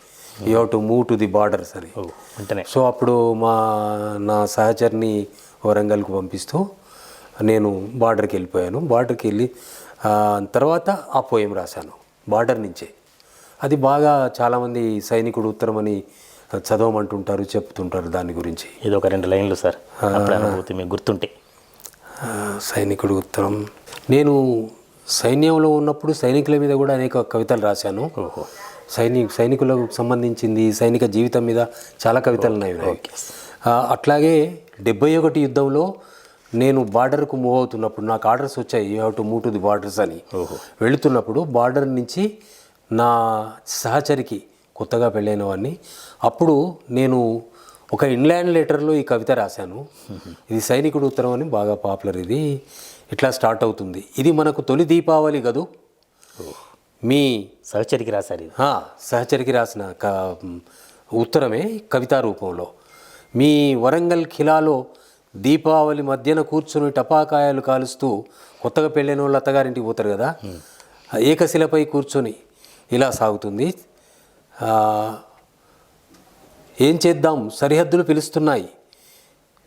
you have to move to the borders అని. సో అప్పుడు నా సహచరిని వరంగల్కు పంపిస్తూ నేను బార్డర్కి వెళ్ళిపోయాను. బార్డర్కి వెళ్ళి తర్వాత ఆ పోయం రాశాను బార్డర్ నుంచే. అది బాగా చాలామంది సైనికుడు ఉత్తరం అని చదవమంటుంటారు, చెప్తుంటారు దాని గురించి. ఇది ఒక 2 లైన్లు సార్, అనుభూతి మీకు గుర్తుంటే. సైనికుడు ఉత్తరం, నేను సైన్యంలో ఉన్నప్పుడు సైనికుల మీద కూడా అనేక కవితలు రాశాను. సైనికులకు సంబంధించింది, సైనిక జీవితం మీద చాలా కవితలు ఉన్నాయి. అట్లాగే 71 యుద్ధంలో నేను బార్డర్కు మూవ్ అవుతున్నప్పుడు నాకు ఆర్డర్స్ వచ్చాయి, you have to move to the borders అని. వెళుతున్నప్పుడు బార్డర్ నుంచి నా సహచరికి, కొత్తగా పెళ్ళైన వాడిని, అప్పుడు నేను ఒక ఇన్లాండ్ లెటర్లో ఈ కవిత రాశాను. ఇది సైనికుడు ఉత్తరం అని బాగా పాపులర్. ఇది ఇట్లా స్టార్ట్ అవుతుంది. ఇది మనకు తొలి దీపావళి కదూ, మీ సహచరికి రాశారు ఇది. సహచరికి రాసిన ఉత్తరమే కవితా రూపంలో. మీ వరంగల్ ఖిలాలో దీపావళి మధ్యన కూర్చుని టపాకాయలు కాలుస్తూ, కొత్తగా పెళ్ళైన వాళ్ళు అత్తగారింటికి పోతారు కదా, ఏకశిలపై కూర్చొని ఇలా సాగుతుంది. ఏం చేద్దాం, సరిహద్దులు పిలుస్తున్నాయి.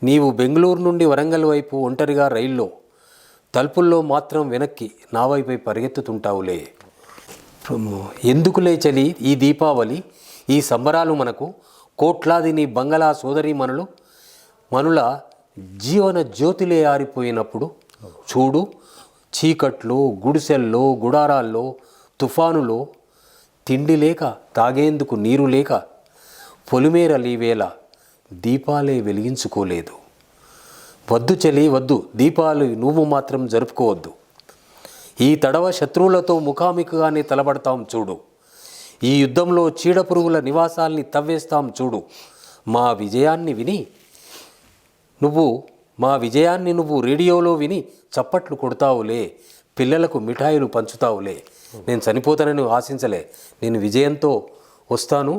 నీవు బెంగళూరు నుండి వరంగల్ వైపు ఒంటరిగా రైల్లో, తలుపుల్లో మాత్రం వెనక్కి నా వైపై పరిగెత్తుతుంటావులే. ఎందుకులే చలి ఈ దీపావళి, ఈ సంబరాలు మనకు, కోట్లాది నీ బంగళా సోదరి మనుల జీవన జ్యోతిలే ఆరిపోయినప్పుడు చూడు, చీకట్లో, గుడిసెల్లో, గుడారాల్లో, తుఫానులో, తిండి లేక, తాగేందుకు నీరు లేక, పొలిమేరలీవేళ దీపాలే వెలిగించుకోలేదు. వద్దు చలి వద్దు, దీపాలు నువ్వు మాత్రం జరుపుకోవద్దు. ఈ తడవ శత్రువులతో ముఖాముఖిగానే తలబడతాం చూడు. ఈ యుద్ధంలో చీడపురుగుల నివాసాల్ని తవ్వేస్తాం చూడు. మా విజయాన్ని నువ్వు రేడియోలో విని చప్పట్లు కొడతావులే, పిల్లలకు మిఠాయిలు పంచుతావులే. నేను చనిపోతానని ఆశించలే, నేను విజయంతో వస్తాను,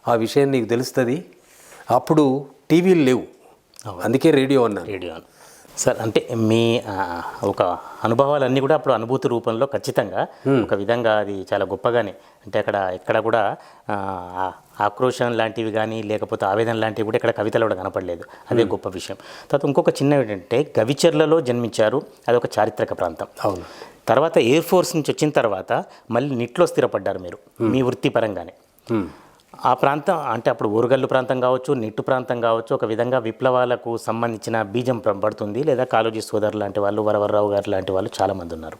ఆ విషయం నీకు తెలుస్తుంది. అప్పుడు టీవీలు లేవు, అందుకే రేడియో అన్నాను. సార్, అంటే మీ ఒక అనుభవాలన్నీ కూడా అప్పుడు అనుభూతి రూపంలో ఖచ్చితంగా ఒక విధంగా అది చాలా గొప్పగానే, అంటే ఎక్కడ కూడా ఆక్రోషం లాంటివి కానీ లేకపోతే ఆవేదన లాంటివి కూడా ఇక్కడ కవితలో కూడా కనపడలేదు. అదే గొప్ప విషయం. తర్వాత ఇంకొక చిన్న ఏంటంటే, గవిచర్లలో జన్మించారు, అదొక చారిత్రక ప్రాంతం. అవును. తర్వాత ఎయిర్ ఫోర్స్ నుంచి వచ్చిన తర్వాత మళ్ళీ నిట్లో స్థిరపడ్డారు మీరు మీ వృత్తిపరంగానే. ఆ ప్రాంతం అంటే అప్పుడు ఊరుగల్లు ప్రాంతం కావచ్చు, నిట్టు ప్రాంతం కావచ్చు, ఒక విధంగా విప్లవాలకు సంబంధించిన బీజం పడుతుంది. లేదా కాళోజీ సోదరు లాంటి వాళ్ళు, వరవరరావు గారు లాంటి వాళ్ళు చాలామంది ఉన్నారు.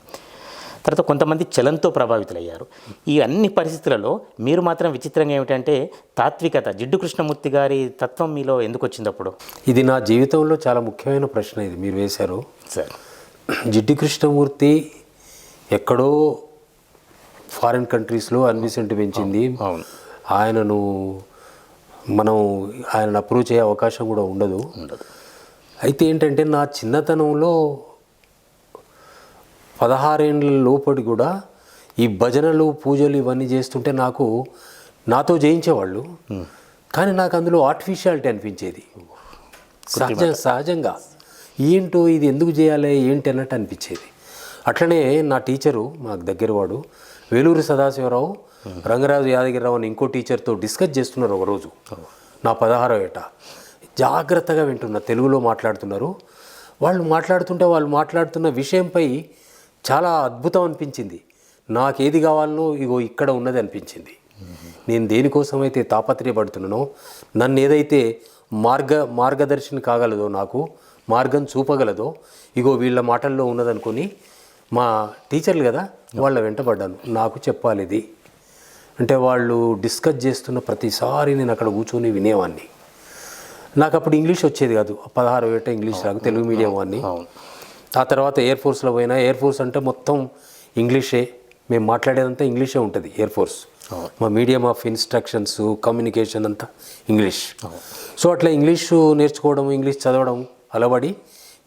తర్వాత కొంతమంది చలంతో ప్రభావితులయ్యారు. ఈ అన్ని పరిస్థితులలో మీరు మాత్రం విచిత్రంగా ఏమిటంటే తాత్వికత, జిడ్డు కృష్ణమూర్తి గారి తత్వం మీలో ఎందుకు వచ్చింది అప్పుడు? ఇది నా జీవితంలో చాలా ముఖ్యమైన ప్రశ్న ఇది మీరు వేశారు సార్. జిడ్డు కృష్ణమూర్తి ఎక్కడో ఫారిన్ కంట్రీస్లో అన్విసెంట్ పెంచింది. అవును. ఆయనను అప్రూవ్ చేసే అవకాశం కూడా ఉండదు. అయితే ఏంటంటే, నా చిన్నతనంలో 16 ఏళ్ళ లోపటి కూడా ఈ భజనలు, పూజలు ఇవన్నీ చేస్తుంటే నాతో జయించేవాళ్ళు. కానీ నాకు అందులో ఆర్టిఫిషియాలిటీ అనిపించేది. సహజంగా ఏంటో ఇది ఎందుకు చేయాలి ఏంటి అన్నట్టు అనిపించేది. అట్లనే నా టీచరు, మాకు దగ్గరవాడు, వేలూరి సదాశివరావు, రంగరాజు యాదగిరిరావు అని ఇంకో టీచర్తో డిస్కస్ చేస్తున్నారు ఒకరోజు. నా 16వ ఏట జాగ్రత్తగా వింటున్నా, తెలుగులో మాట్లాడుతున్నారు. వాళ్ళు మాట్లాడుతున్న విషయంపై చాలా అద్భుతం అనిపించింది. నాకేది కావాలనో ఇగో ఇక్కడ ఉన్నది అనిపించింది. నేను దేనికోసమైతే తాపత్రయపడుతున్నానో, నన్ను ఏదైతే మార్గదర్శనం కాగలదో, నాకు మార్గం చూపగలదో, ఇగో వీళ్ళ మాటల్లో ఉన్నదనుకొని మా టీచర్లు కదా వాళ్ళ వెంటబడ్డాను. నాకు చెప్పాలి ఇది అంటే, వాళ్ళు డిస్కస్ చేస్తున్న ప్రతిసారి నేను అక్కడ కూర్చొని వినేవాడిని. నాకు అప్పుడు ఇంగ్లీష్ వచ్చేది కాదు. 16 ఏట ఇంగ్లీష్ రాకు, తెలుగు మీడియం వాడిని. ఆ తర్వాత ఎయిర్ ఫోర్స్లో పోయినా. ఎయిర్ ఫోర్స్ అంటే మొత్తం ఇంగ్లీషే, మేము మాట్లాడేదంతా ఇంగ్లీషే ఉంటుంది ఎయిర్ ఫోర్స్. మా మీడియం ఆఫ్ ఇన్స్ట్రక్షన్స్, కమ్యూనికేషన్ అంతా ఇంగ్లీష్. సో అట్లా ఇంగ్లీషు నేర్చుకోవడం, ఇంగ్లీష్ చదవడం అలవాడి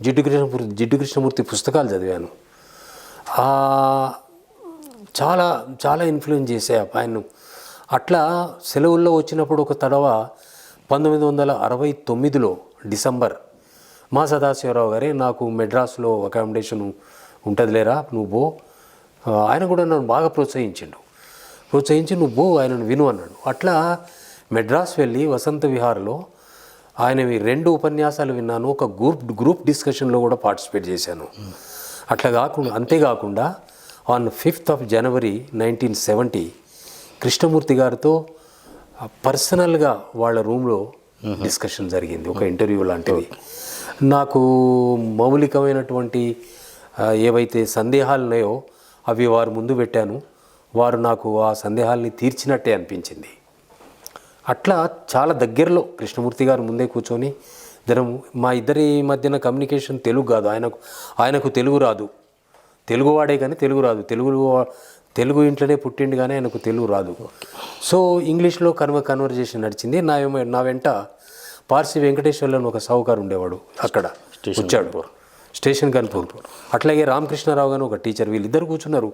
జిడ్డు కృష్ణమూర్తి పుస్తకాలు చదివాను. చాలా చాలా ఇన్ఫ్లుయెన్స్ చేసే ఆయన్ను. అట్లా సెలవుల్లో వచ్చినప్పుడు ఒక తడవ 1969లో డిసెంబర్, మా సదాశివరావు గారే నాకు మెడ్రాస్లో అకామిడేషన్ ఉంటుంది లేరా నువ్వు పో. ఆయన కూడా నన్ను బాగా ప్రోత్సహించి నువ్వు పో, ఆయనను విను అన్నాడు. అట్లా మెడ్రాస్ వెళ్ళి వసంత విహార్లో ఆయనవి 2 ఉపన్యాసాలు విన్నాను. ఒక గ్రూప్ డిస్కషన్లో కూడా పార్టిసిపేట్ చేశాను. అంతేకాకుండా ఆన్ 5th January 1970 కృష్ణమూర్తి గారితో పర్సనల్గా వాళ్ళ రూమ్లో డిస్కషన్ జరిగింది, ఒక ఇంటర్వ్యూ లాంటిది. నాకు మౌలికమైనటువంటి ఏవైతే సందేహాలు ఉన్నాయో అవి వారు ముందు పెట్టాను. వారు నాకు ఆ సందేహాల్ని తీర్చినట్టే అనిపించింది. అట్లా చాలా దగ్గరలో కృష్ణమూర్తి గారు ముందే కూర్చొని మా ఇద్దరి మధ్యన కమ్యూనికేషన్ తెలుగు కాదు. ఆయనకు తెలుగు రాదు, తెలుగువాడే కానీ తెలుగు రాదు. తెలుగు ఇంట్లోనే పుట్టిండు కానీ ఆయనకు తెలుగు రాదు. సో ఇంగ్లీష్లో కన్వర్జేషన్ నడిచింది. నా వెంట పార్సి వెంకటేశ్వర్లు అని ఒక సావుకారు ఉండేవాడు అక్కడ వచ్చాడు, స్టేషన్ కన్పూర్. అట్లాగే రామకృష్ణారావు గారు ఒక టీచర్, వీళ్ళిద్దరు కూర్చున్నారు.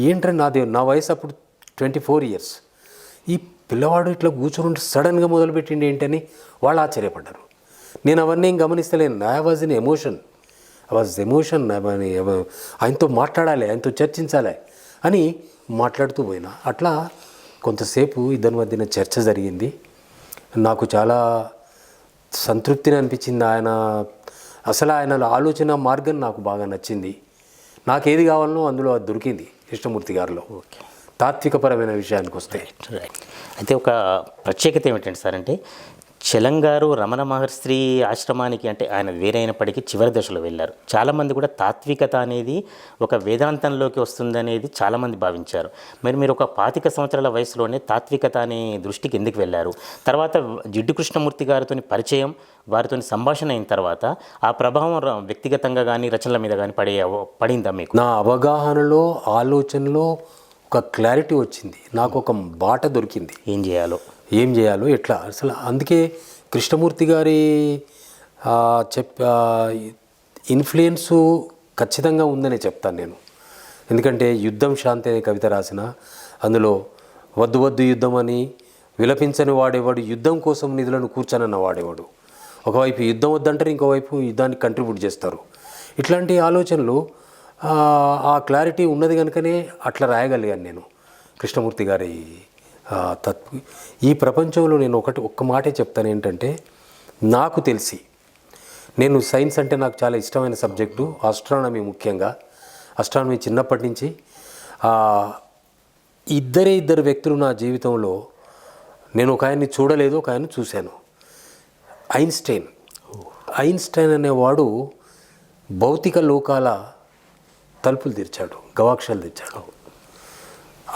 ఏంటంటే నా వయసు అప్పుడు 24 years. ఈ పిల్లవాడు ఇట్లా కూర్చుని సడన్గా మొదలుపెట్టిండి ఏంటని వాళ్ళు ఆశ్చర్యపడ్డారు. నేను అవన్నీ ఏం గమనిస్తలేను. I was in emotion. ఆయనతో మాట్లాడాలి, ఆయనతో చర్చించాలి అని మాట్లాడుతూ పోయినా. అట్లా కొంతసేపు ఇద్దరి మధ్యన చర్చ జరిగింది. నాకు చాలా సంతృప్తిని అనిపించింది. ఆయన ఆలోచన మార్గం నాకు బాగా నచ్చింది. నాకు ఏది కావాలనో అందులో అది దొరికింది కృష్ణమూర్తి గారిలో. తాత్వికపరమైన విషయానికి వస్తే అయితే ఒక ప్రత్యేకత ఏమిటంటే సార్, అంటే చలంగారు రమణ మహర్షి ఆశ్రమానికి, అంటే ఆయన వేరైనప్పటికీ చివరి దశలో వెళ్ళారు. చాలామంది కూడా తాత్వికత అనేది ఒక వేదాంతంలోకి వస్తుందనేది చాలామంది భావించారు. మీరు ఒక 25 సంవత్సరాల వయసులోనే తాత్వికత అనే దృష్టికి ఎందుకు వెళ్ళారు? తర్వాత జిడ్డు కృష్ణమూర్తి గారితో పరిచయం, వారితో సంభాషణ అయిన తర్వాత ఆ ప్రభావం వ్యక్తిగతంగా కానీ రచనల మీద కానీ పడిందా మీకు? నా అవగాహనలో, ఆలోచనలో ఒక క్లారిటీ వచ్చింది. నాకు ఒక బాట దొరికింది, ఏం చేయాలో ఎట్లా. అసలు అందుకే కృష్ణమూర్తి గారి ఇన్ఫ్లుయెన్సు ఖచ్చితంగా ఉందనే చెప్తాను నేను. ఎందుకంటే యుద్ధం శాంతి అనే కవిత రాసిన, అందులో వద్దు వద్దు యుద్ధం అని విలపించని వాడేవాడు, యుద్ధం కోసం నిధులను కూర్చొనన్న వాడేవాడు. ఒకవైపు యుద్ధం వద్దంటారు, ఇంకోవైపు యుద్ధానికి కంట్రిబ్యూట్ చేస్తారు. ఇట్లాంటి ఆలోచనలు, ఆ క్లారిటీ ఉన్నది కనుకనే అట్లా రాయగలిగాను నేను కృష్ణమూర్తి గారి ఈ ప్రపంచంలో. నేను ఒక్క మాటే చెప్తాను ఏంటంటే, నాకు తెలిసి, నేను సైన్స్ అంటే నాకు చాలా ఇష్టమైన సబ్జెక్టు, ఆస్ట్రానమీ ముఖ్యంగా. ఆస్ట్రానమీ చిన్నప్పటి నుంచి. ఇద్దరు వ్యక్తులు నా జీవితంలో, నేను ఒక ఆయన్ని చూడలేదు, ఒక ఆయన్ని చూశాను. ఐన్స్టైన్ అనేవాడు భౌతిక లోకాల తలుపులు తెరిచాడు, గవాక్షాలు తెరిచాడు.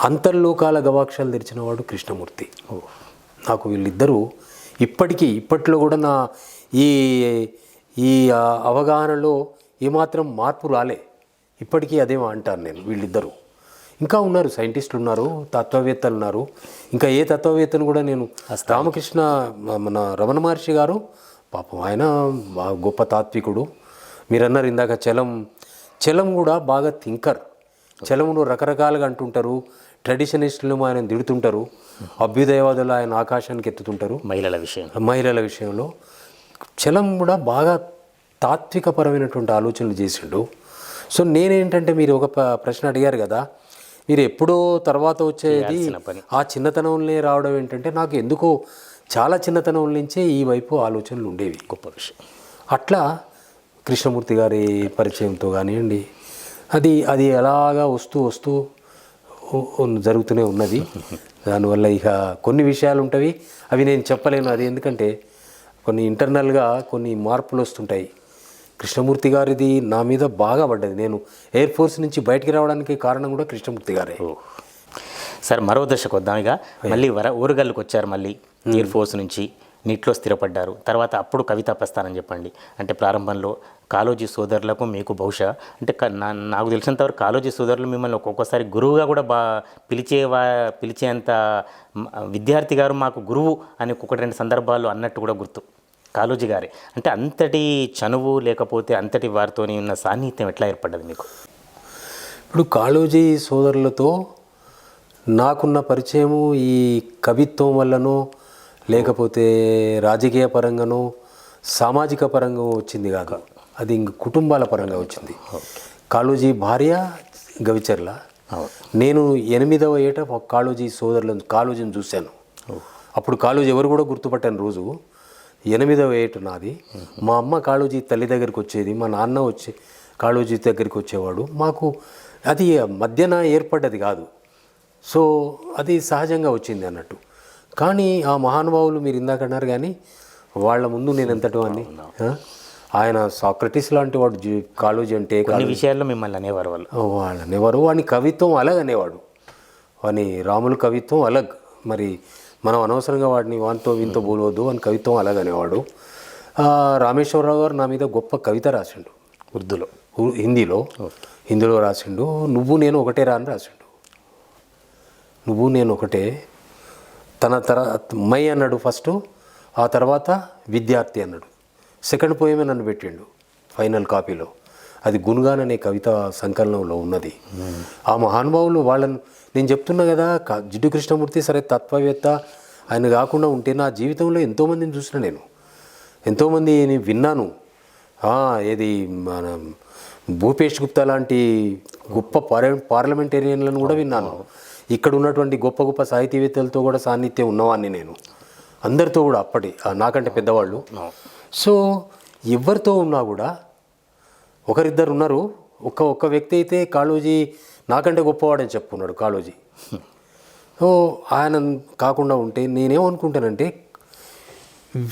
అంతర్లోకాల గవాక్షాలు తెరిచినవాడు కృష్ణమూర్తి. నాకు వీళ్ళిద్దరూ ఇప్పట్లో కూడా నా ఈ అవగాహనలో ఏమాత్రం మార్పు రాలే. ఇప్పటికీ అదేమో అంటాను నేను. వీళ్ళిద్దరూ ఇంకా ఉన్నారు, సైంటిస్టులు ఉన్నారు, తత్వవేత్తలు ఉన్నారు. ఇంకా ఏ తత్వవేత్తను కూడా నేను, రామకృష్ణ మన రమణ మహర్షి గారు పాపం ఆయన గొప్ప తాత్వికుడు. మీరు అన్నారు ఇందాక చలం కూడా బాగా థింకర్. చలమును రకరకాలుగా అంటుంటారు. ట్రెడిషనిస్టులు ఆయన తిడుతుంటారు, అభ్యుదయవాదులు ఆయన ఆకాశానికి ఎత్తుతుంటారు. మహిళల విషయంలో చలం కూడా బాగా తాత్వికపరమైనటువంటి ఆలోచనలు చేసిండు. సో నేనేంటంటే, మీరు ఒక ప్రశ్న అడిగారు కదా, మీరు ఎప్పుడో తర్వాత వచ్చేది ఆ చిన్నతనంలో రావడం ఏంటంటే, నాకు ఎందుకో చాలా చిన్నతనం నుంచే ఈ వైపు ఆలోచనలు ఉండేవి. గొప్ప విషయం. అట్లా కృష్ణమూర్తి గారి పరిచయంతో కానివ్వండి, అది ఎలాగా వస్తూ జరుగుతూనే ఉన్నది. దానివల్ల ఇక కొన్ని విషయాలు ఉంటవి, అవి నేను చెప్పలేను. అది ఎందుకంటే కొన్ని ఇంటర్నల్గా కొన్ని మార్పులు వస్తుంటాయి. కృష్ణమూర్తి గారిది నా మీద బాగా పడ్డది. నేను ఎయిర్ ఫోర్స్ నుంచి బయటికి రావడానికి కారణం కూడా కృష్ణమూర్తి గారే. సార్, మరో దశకు వద్దాం. ఇక మళ్ళీ ఓరుగల్లుకు వచ్చారు, మళ్ళీ ఎయిర్ ఫోర్స్ నుంచి నీటిలో స్థిరపడ్డారు. తర్వాత అప్పుడు కవితా ప్రస్థానం చెప్పండి. అంటే ప్రారంభంలో కాళోజీ సోదరులకు మీకు బహుశా, అంటే నాకు తెలిసినంతవరకు కాళోజీ సోదరులు మిమ్మల్ని ఒక్కొక్కసారి గురువుగా కూడా పిలిచేంత విద్యార్థి గారు మాకు గురువు అని 1-2 సందర్భాల్లో అన్నట్టు కూడా గుర్తు కాళోజీ గారే. అంటే అంతటి చనువు, లేకపోతే అంతటి వారితోని ఉన్న సాన్నిహిత్యం ఎట్లా ఏర్పడ్డది మీకు? ఇప్పుడు కాళోజీ సోదరులతో నాకున్న పరిచయము ఈ కవిత్వం వల్లనో, లేకపోతే రాజకీయ పరంగానో, సామాజిక పరంగా వచ్చింది కాక, అది ఇంక కుటుంబాల పరంగా వచ్చింది. కాళోజీ భార్య గవిచర్ల. నేను 8వ ఏట కాళోజీ కాళోజీని చూశాను. అప్పుడు కాళోజీ ఎవరు కూడా గుర్తుపట్టాను రోజు. 8వ ఏట నాది. మా అమ్మ కాళోజీ తల్లి దగ్గరికి వచ్చేది, మా నాన్న వచ్చి కాళోజీ దగ్గరికి వచ్చేవాడు. మాకు అది మధ్యన ఏర్పడ్డది కాదు. సో అది సహజంగా వచ్చింది అన్నట్టు. కానీ ఆ మహానుభావులు మీరు ఇందాక అన్నారు, కానీ వాళ్ళ ముందు నేను ఎంతటి వాడిని. ఆయన సాక్రటీస్ లాంటి వాడు కాళోజీ అంటే. కొన్ని విషయాల్లో మిమ్మల్ని అనేవారు వాళ్ళు అనేవారు. వాని కవిత్వం అలగ్ అనేవాడు. వాని రాములు కవిత్వం అలగ్. మరి మనం అనవసరంగా వాడిని వానితో వీనితో పోలవద్దు అని కవిత్వం అలగ్ అనేవాడు. రామేశ్వరరావు గారు నా మీద గొప్ప కవిత రాసిండు, ఉర్దూలో, హిందీలో రాసిండు. నువ్వు నేను ఒకటే రా అని రాసిండు. నువ్వు నేను ఒకటే. తన మై అన్నాడు ఫస్ట్, ఆ తర్వాత విద్యార్థి అన్నాడు. సెకండ్ పోయమే నన్ను పెట్టిండు ఫైనల్ కాపీలో. అది గుణగాన్ అనే కవిత సంకలనంలో ఉన్నది. ఆ మహానుభావులు వాళ్ళను నేను చెప్తున్నా కదా, జిడ్డు కృష్ణమూర్తి సరే తత్వవేత్త, ఆయన కాకుండా ఉంటే నా జీవితంలో ఎంతోమందిని చూసిన నేను, ఎంతోమందిని విన్నాను. ఏది మన భూపేష్ గుప్తా లాంటి గొప్ప పార్లమెంటేరియన్లను కూడా విన్నాను. ఇక్కడ ఉన్నటువంటి గొప్ప గొప్ప సాహితీవేత్తలతో కూడా సాన్నిధ్యం ఉన్నవాడిని నేను, అందరితో కూడా అప్పటి నాకంటే పెద్దవాళ్ళు. సో ఎవరితో ఉన్నా కూడా ఒకరిద్దరు ఉన్నారు. ఒక్క వ్యక్తి అయితే కాళోజీ నాకంటే గొప్పవాడని చెప్పుకున్నాడు కాళోజీ. సో ఆయన కాకుండా ఉంటే నేనేమనుకుంటానంటే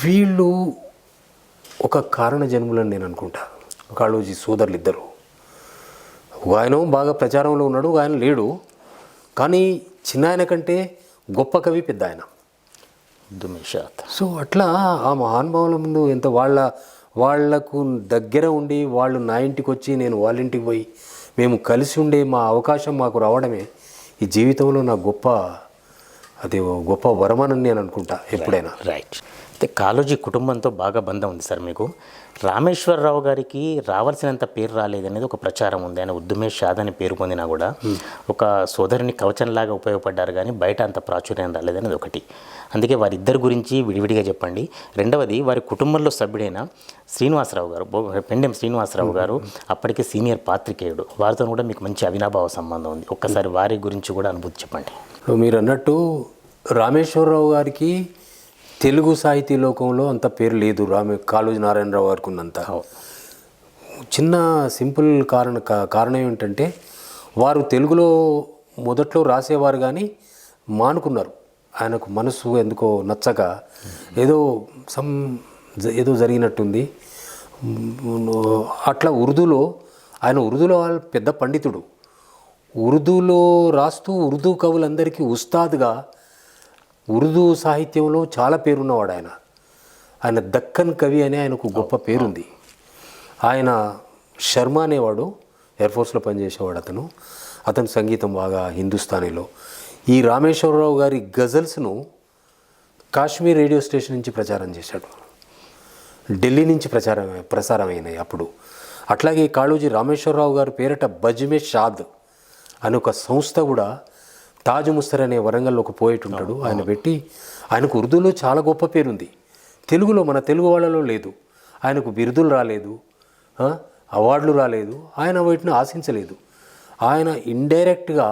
వీళ్ళు ఒక కారణ జన్ములని నేను అనుకుంటా. కాళోజీ సోదరులు ఇద్దరు, ఆయన బాగా ప్రచారంలో ఉన్నాడు, ఆయన లేడు, కానీ చిన్న ఆయన కంటే గొప్ప కవి పెద్ద ఆయన. సో అట్లా ఆ మహానుభావుల ముందు ఎంత వాళ్లకు దగ్గర ఉండి వాళ్ళు నా ఇంటికి వచ్చి నేను వాళ్ళ ఇంటికి పోయి మేము కలిసి ఉండే మా అవకాశం మాకు రావడమే ఈ జీవితంలో నా గొప్ప వరమని నేను అనుకుంటా ఎప్పుడైనా. రైట్. అయితే కాళోజీ కుటుంబంతో బాగా బంధం ఉంది సార్ మీకు. రామేశ్వరరావు గారికి రావాల్సినంత పేరు రాలేదనేది ఒక ప్రచారం ఉంది. ఆయన ఉద్దుమేష్ షాద్ అని పేరు పొందినా కూడా ఒక సోదరుని కవచంలాగా ఉపయోగపడ్డారు, కానీ బయట అంత ప్రాచుర్యం రాలేదనేది ఒకటి. అందుకే వారిద్దరి గురించి విడివిడిగా చెప్పండి. రెండవది, వారి కుటుంబంలో సభ్యుడైన శ్రీనివాసరావు గారు, పెండెం శ్రీనివాసరావు గారు అప్పటికే సీనియర్ పాత్రికేయుడు, వారితో కూడా మీకు మంచి అవినాభావ సంబంధం ఉంది. ఒక్కసారి వారి గురించి కూడా అనుభూతి చెప్పండి. మీరు అన్నట్టు రామేశ్వరరావు గారికి తెలుగు సాహితీ లోకంలో అంత పేరు లేదు కాళోజీ నారాయణరావు గారికి ఉన్నంత. చిన్న సింపుల్ కారణం ఏమిటంటే వారు తెలుగులో మొదట్లో రాసేవారు కానీ మానుకున్నారు. ఆయనకు మనసు ఎందుకో నచ్చక ఏదో జరిగినట్టుంది. అట్లా ఉర్దూలో వాళ్ళు పెద్ద పండితుడు, ఉర్దూలో రాస్తూ ఉర్దూ కవులందరికీ ఉస్తాద్గా ఉర్దూ సాహిత్యంలో చాలా పేరున్నవాడు ఆయన దక్కన్ కవి అని ఆయనకు గొప్ప పేరుంది. ఆయన శర్మ అనేవాడు, ఎయిర్ఫోర్స్లో పనిచేసేవాడు. అతను సంగీతం బాగా హిందుస్థానీలో. ఈ రామేశ్వరరావు గారి గజల్స్ను కాశ్మీర్ రేడియో స్టేషన్ నుంచి ప్రచారం చేశాడు, ఢిల్లీ నుంచి ప్రసారమైనాయి అప్పుడు. అట్లాగే కాళోజీ రామేశ్వరరావు గారి పేరట బజ్మే షాద్ అనే ఒక సంస్థ కూడా, తాజ్ ముస్తర్ అనే వరంగల్లో ఒక పోయిట్ ఉంటాడు, ఆయన పెట్టి, ఆయనకు ఉర్దూలో చాలా గొప్ప పేరుంది. తెలుగులో మన తెలుగు వాళ్ళలో లేదు. ఆయనకు బిరుదులు రాలేదు, అవార్డులు రాలేదు, ఆయన వాటిని ఆశించలేదు. ఆయన ఇండైరెక్ట్గా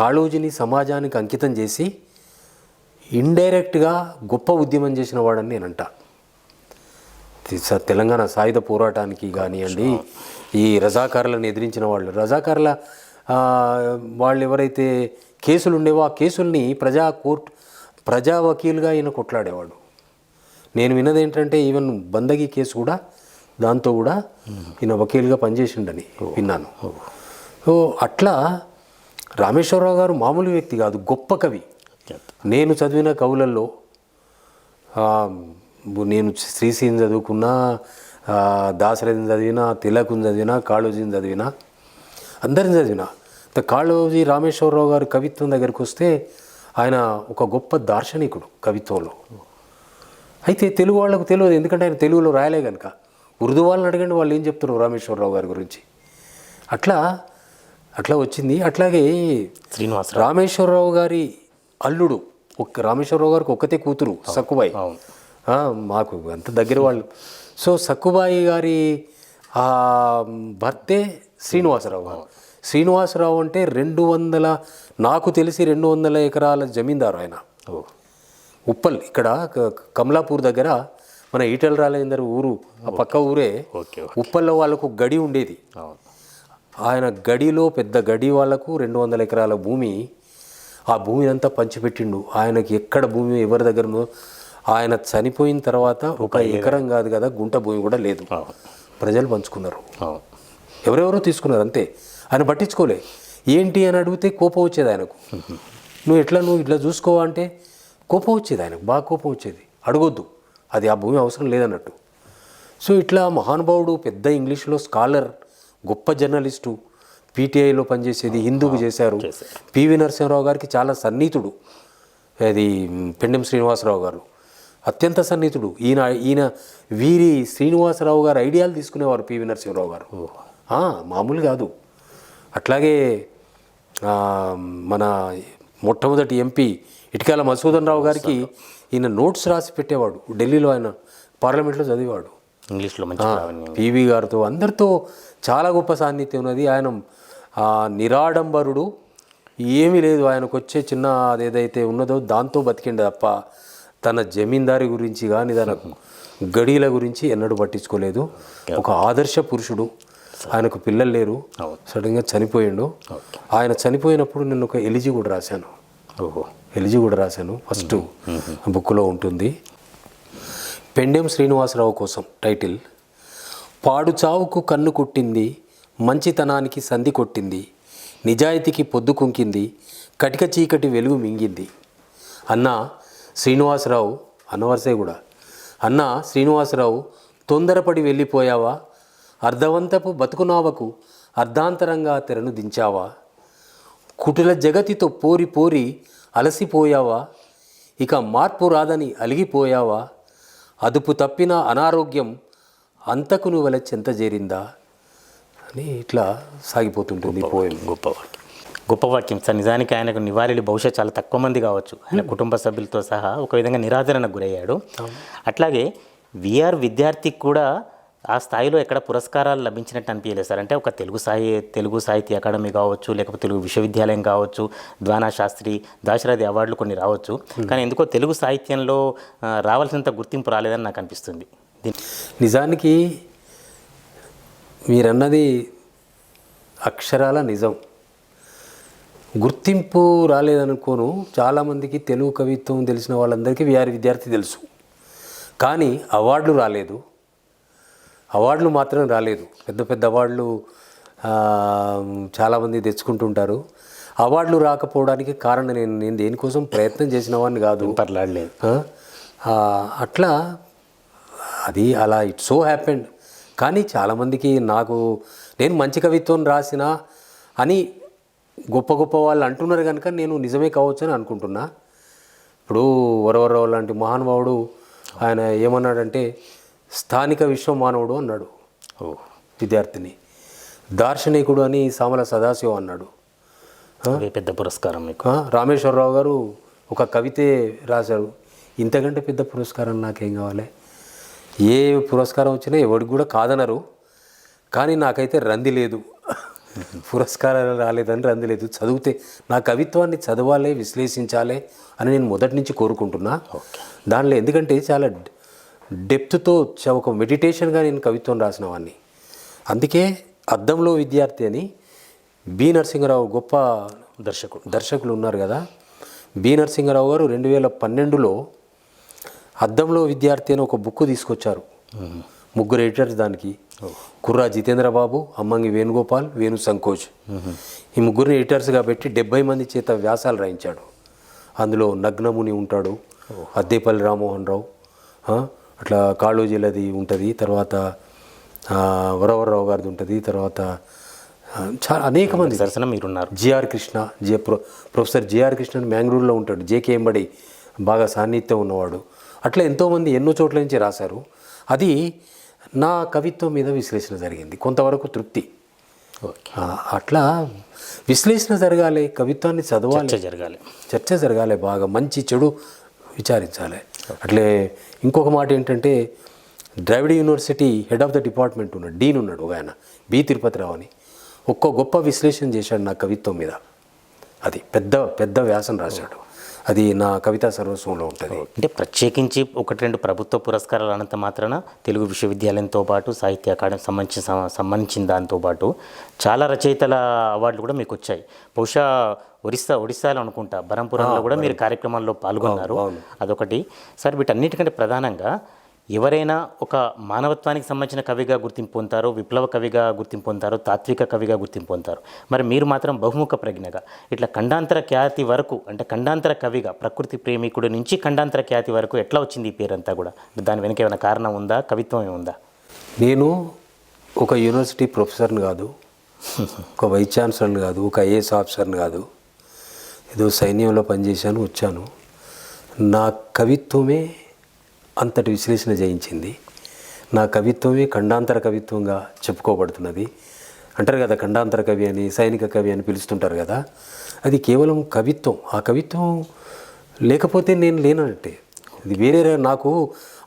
కాళోజీని సమాజానికి అంకితం చేసి ఇండైరెక్ట్గా గొప్ప ఉద్యమం చేసిన వాడని నేనంట. తెలంగాణ సాయుధ పోరాటానికి కానివ్వండి, ఈ రజాకారులను ఎదిరించిన వాళ్ళు ఎవరైతే కేసులు ఉండేవో ఆ కేసుల్ని ప్రజా వకీలుగా ఈయన కొట్లాడేవాడు. నేను విన్నది ఏంటంటే ఈవెన్ బందగి కేసు కూడా దాంతో కూడా ఈయన వకీలుగా పనిచేసిండని విన్నాను. సో అట్లా రామేశ్వరరావు గారు మామూలు వ్యక్తి కాదు, గొప్ప కవి. నేను చదివిన కవులలో నేను శ్రీశ్రీని చదువుకున్నా, దాశరథిని చదివినా, తిలకుని చదివినా, కాళోజీని చదివినా, అందరిని చదివినా. కాళోజీ రామేశ్వరరావు గారు కవిత్వం దగ్గరికి వస్తే ఆయన ఒక గొప్ప దార్శనికుడు కవిత్వంలో. అయితే తెలుగు వాళ్ళకు తెలియదు, ఎందుకంటే ఆయన తెలుగులో రాయలే కనుక. ఉర్దూ వాళ్ళని అడగండి, వాళ్ళు ఏం చెప్తున్నారు రామేశ్వరరావు గారి గురించి. అట్లా వచ్చింది. అట్లాగే రామేశ్వరరావు గారి అల్లుడు, రామేశ్వరరావు గారికి ఒక్కతే కూతురు సక్కుబాయి, మాకు అంత దగ్గర వాళ్ళు. సో సక్కుబాయి గారి భర్తే శ్రీనివాసరావు గారు. శ్రీనివాసరావు అంటే 200, నాకు తెలిసి 200 ఎకరాల జమీందారు ఆయన. ఉప్పల్, ఇక్కడ కమలాపూర్ దగ్గర మన ఈటల రాజేందర్ ఊరు, ఆ పక్క ఊరే. ఉప్పల్లో వాళ్ళకు గడి ఉండేది. ఆయన గడిలో పెద్ద గడి వాళ్ళకు 200 ఎకరాల భూమి, ఆ భూమిని అంతా పంచిపెట్టిండు. ఆయనకి ఎక్కడ భూమి ఎవరి దగ్గర ఉందో, ఆయన చనిపోయిన తర్వాత 1 ఎకరం కాదు కదా, గుంట భూమి కూడా లేదు, ప్రజలు పంచుకున్నారు, ఎవరెవరో తీసుకున్నారు అంతే. ఆయన పట్టించుకోలే. ఏంటి అని అడిగితే కోపం వచ్చేది ఆయనకు. నువ్వు ఇట్లా చూసుకోవా అంటే కోపం వచ్చేది ఆయనకు, బాగా కోపం వచ్చేది. అడగొద్దు, అది ఆ భూమి అవసరం లేదన్నట్టు. సో ఇట్లా మహానుభావుడు, పెద్ద ఇంగ్లీష్లో స్కాలర్, గొప్ప జర్నలిస్టు, పీటీఐలో పనిచేసేది, హిందూకు చేశారు. పివి నరసింహరావు గారికి చాలా సన్నిహితుడు అది పెండెం శ్రీనివాసరావు గారు. అత్యంత సన్నిహితుడు. ఈయన వీరి శ్రీనివాసరావు గారు ఐడియాలు తీసుకునేవారు పివి నరసింహరావు గారు. మామూలు కాదు. అట్లాగే మన మొట్టమొదటి ఎంపీ ఇటికాల మధుసూదన్ రావు గారికి ఈయన నోట్స్ రాసి పెట్టేవాడు. ఢిల్లీలో ఆయన పార్లమెంట్లో చదివాడు. ఇంగ్లీష్లో మంచి పివి గారితో అందరితో చాలా గొప్ప సాన్నిధ్యం ఉన్నది. ఆయన నిరాడంబరుడు, ఏమీ లేదు. ఆయనకు వచ్చే చిన్న అదేదైతే ఉన్నదో దాంతో బతికిండు తప్ప తన జమీందారీ గురించి కానీ తన గడీల గురించి ఎన్నడూ పట్టించుకోలేదు. ఒక ఆదర్శ పురుషుడు. ఆయనకు పిల్లలు లేరు, సడన్గా చనిపోయిండు. ఆయన చనిపోయినప్పుడు నేను ఒక ఎలిజీ కూడా రాశాను. ఫస్ట్ బుక్లో ఉంటుంది. పెండెం శ్రీనివాసరావు కోసం టైటిల్. పాడు చావుకు కన్ను కొట్టింది, మంచితనానికి సంధి కొట్టింది, నిజాయితీకి పొద్దు కుంకింది, కటిక చీకటి వెలుగు మింగింది. అన్నా శ్రీనివాసరావు, అన్నవరసే కూడా, అన్నా శ్రీనివాసరావు తొందరపడి వెళ్ళిపోయావా? అర్ధవంతపు బతుకునావకు అర్ధాంతరంగా తెరను దించావా? కుటుల జగతితో పోరి పోరి అలసిపోయావా? ఇక మార్పు రాదని అలిగిపోయావా? అదుపు తప్పిన అనారోగ్యం అంతకును వల చెంత చేరిందా అని ఇట్లా సాగిపోతుంటుంది పోయం. గొప్ప వాక్యం సార్. నిజానికి ఆయనకు నివాళులు బహుశా చాలా తక్కువ మంది కావచ్చు. ఆయన కుటుంబ సభ్యులతో సహా ఒక విధంగా నిరాదరణకు గురయ్యాడు. అట్లాగే విఆర్ విద్యార్థికి కూడా ఆ స్థాయిలో ఎక్కడ పురస్కారాలు లభించినట్టు అనిపించలేదు సార్. అంటే ఒక తెలుగు సాహిత్య అకాడమీ కావచ్చు, లేకపోతే తెలుగు విశ్వవిద్యాలయం కావచ్చు, ద్వానా శాస్త్రి, దాశరథి అవార్డులు కొన్ని రావచ్చు. కానీ ఎందుకో తెలుగు సాహిత్యంలో రావాల్సినంత గుర్తింపు రాలేదని నాకు అనిపిస్తుంది. నిజానికి మీరన్నది అక్షరాల నిజం. గుర్తింపు రాలేదనుకోను. చాలామందికి తెలుగు కవిత్వం తెలిసిన వాళ్ళందరికీ విఆర్ విద్యార్థి తెలుసు, కానీ అవార్డులు రాలేదు. అవార్డులు మాత్రం రాలేదు. పెద్ద పెద్ద అవార్డులు చాలామంది తెచ్చుకుంటుంటారు. అవార్డులు రాకపోవడానికి కారణం నేను దేనికోసం ప్రయత్నం చేసిన వాడిని కాదు, పర్లాడలేదు. అట్లా అది అలా ఇట్ సో హ్యాపెండ్. కానీ చాలామందికి నేను మంచి కవిత్వం రాసిన అని గొప్ప గొప్ప వాళ్ళు అంటున్నారు కనుక నేను నిజమే కావచ్చు అని అనుకుంటున్నా. ఇప్పుడు వరవరరావు లాంటి మహానుభావుడు ఆయన ఏమన్నాడంటే స్థానిక విశ్వమానవుడు అన్నాడు విద్యార్థిని. దార్శనికుడు అని సామల సదాశివ అన్నాడు. పెద్ద పురస్కారం మీకు. రామేశ్వరరావు గారు ఒక కవితే రాశారు. ఇంతకంటే పెద్ద పురస్కారం నాకేం కావాలి? ఏ పురస్కారం వచ్చినా ఎవరికి కూడా కాదనరు, కానీ నాకైతే రంది లేదు. పురస్కారాలు రాలేదని రంది లేదు. చదివితే నా కవిత్వాన్ని చదవాలి, విశ్లేషించాలి అని నేను మొదటి నుంచి కోరుకుంటున్నా. దానిలో ఎందుకంటే చాలా డెప్త్తో ఒక మెడిటేషన్గా నేను కవిత్వం రాసిన వాడిని. అందుకే అద్దంలో విద్యార్థి అని బి నరసింహరావు గొప్ప దర్శకులు ఉన్నారు కదా. బి నరసింహరావు గారు 2012లో అద్దంలో విద్యార్థి అని ఒక బుక్ తీసుకొచ్చారు. 3 ఎడిటర్స్ దానికి. కుర్రా జితేంద్రబాబు, అమ్మంగి వేణుగోపాల్, వేణు సంకోచ్. ఈ 3 ఎడిటర్స్గా పెట్టి 70 మంది చేత వ్యాసాలు రాయించాడు. అందులో నగ్నముని ఉంటాడు, అద్దేపల్లి రామ్మోహన్ రావు, అట్లా కాళోజీలది ఉంటుంది, తర్వాత వరవరరావు గారిది ఉంటుంది, తర్వాత చాలా అనేక మంది దర్శనం మీరున్నారు. GR Krishna, professor GR Krishna మ్యాంగ్లూరులో ఉంటాడు, జేకే ఎంబడి బాగా సాన్నిధ్యం ఉన్నవాడు. అట్లా ఎంతోమంది ఎన్నో చోట్ల నుంచి రాశారు. అది నా కవిత్వం మీద విశ్లేషణ జరిగింది, కొంతవరకు తృప్తి. అట్లా విశ్లేషణ జరగాలి, కవిత్వాన్ని చదవాలి, చర్చ జరగాలి, బాగా మంచి చెడు విచారించాలి. అట్లే ఇంకొక మాట ఏంటంటే Dravida university head of the department ఉన్నాడు, డీన్ ఉన్నాడు ఒక ఆయన, బి తిరుపతిరావు అని. ఒక్క గొప్ప విశ్లేషణ చేశాడు నా కవిత్వం మీద. అది పెద్ద వ్యాసం రాశాడు. అది నా కవితా సర్వస్వంలో ఉంటుంది. అంటే ప్రత్యేకించి 1-2 ప్రభుత్వ పురస్కారాలు అనంత మాత్రాన తెలుగు విశ్వవిద్యాలయంతో పాటు సాహిత్య అకాడమీ సంబంధించిన దాంతో పాటు చాలా రచయితల అవార్డులు కూడా మీకు వచ్చాయి. బహుశా ఒడిస్సాలో అనుకుంటా బరంపురంలో కూడా మీరు కార్యక్రమాల్లో పాల్గొన్నారు. అదొకటి సార్. వీటన్నిటికంటే ప్రధానంగా ఎవరైనా ఒక మానవత్వానికి సంబంధించిన కవిగా గుర్తింపు పొందుతారో, విప్లవ కవిగా గుర్తింపు పొందుతారో, తాత్విక కవిగా గుర్తింపు పొందుతారు. మరి మీరు మాత్రం బహుముఖ ప్రజ్ఞగా ఇట్లా ఖండాంతర ఖ్యాతి వరకు, అంటే ఖండాంతర కవిగా, ప్రకృతి ప్రేమికుడు నుంచి ఖండాంతర ఖ్యాతి వరకు ఎట్లా వచ్చింది ఈ పేరంతా కూడా? దాని వెనక ఏమైనా కారణం ఉందా? కవిత్వం ఏముందా? నేను ఒక యూనివర్సిటీ ప్రొఫెసర్ని కాదు, ఒక వైస్ ఛాన్సలర్ని కాదు, ఒక ఐఏఎస్ ఆఫీసర్ని కాదు. ఏదో సైన్యంలో పనిచేశాను, వచ్చాను. నా కవిత్వమే అంతటి విశ్లేషణ చేయించింది. నా కవిత్వమే ఖండాంతర కవిత్వంగా చెప్పుకోబడుతున్నది. అంటారు కదా ఖండాంతర కవి అని, సైనిక కవి అని పిలుస్తుంటారు కదా. అది కేవలం కవిత్వం. ఆ కవిత్వం లేకపోతే నేను లేనట్టే. ఇది వేరే నాకు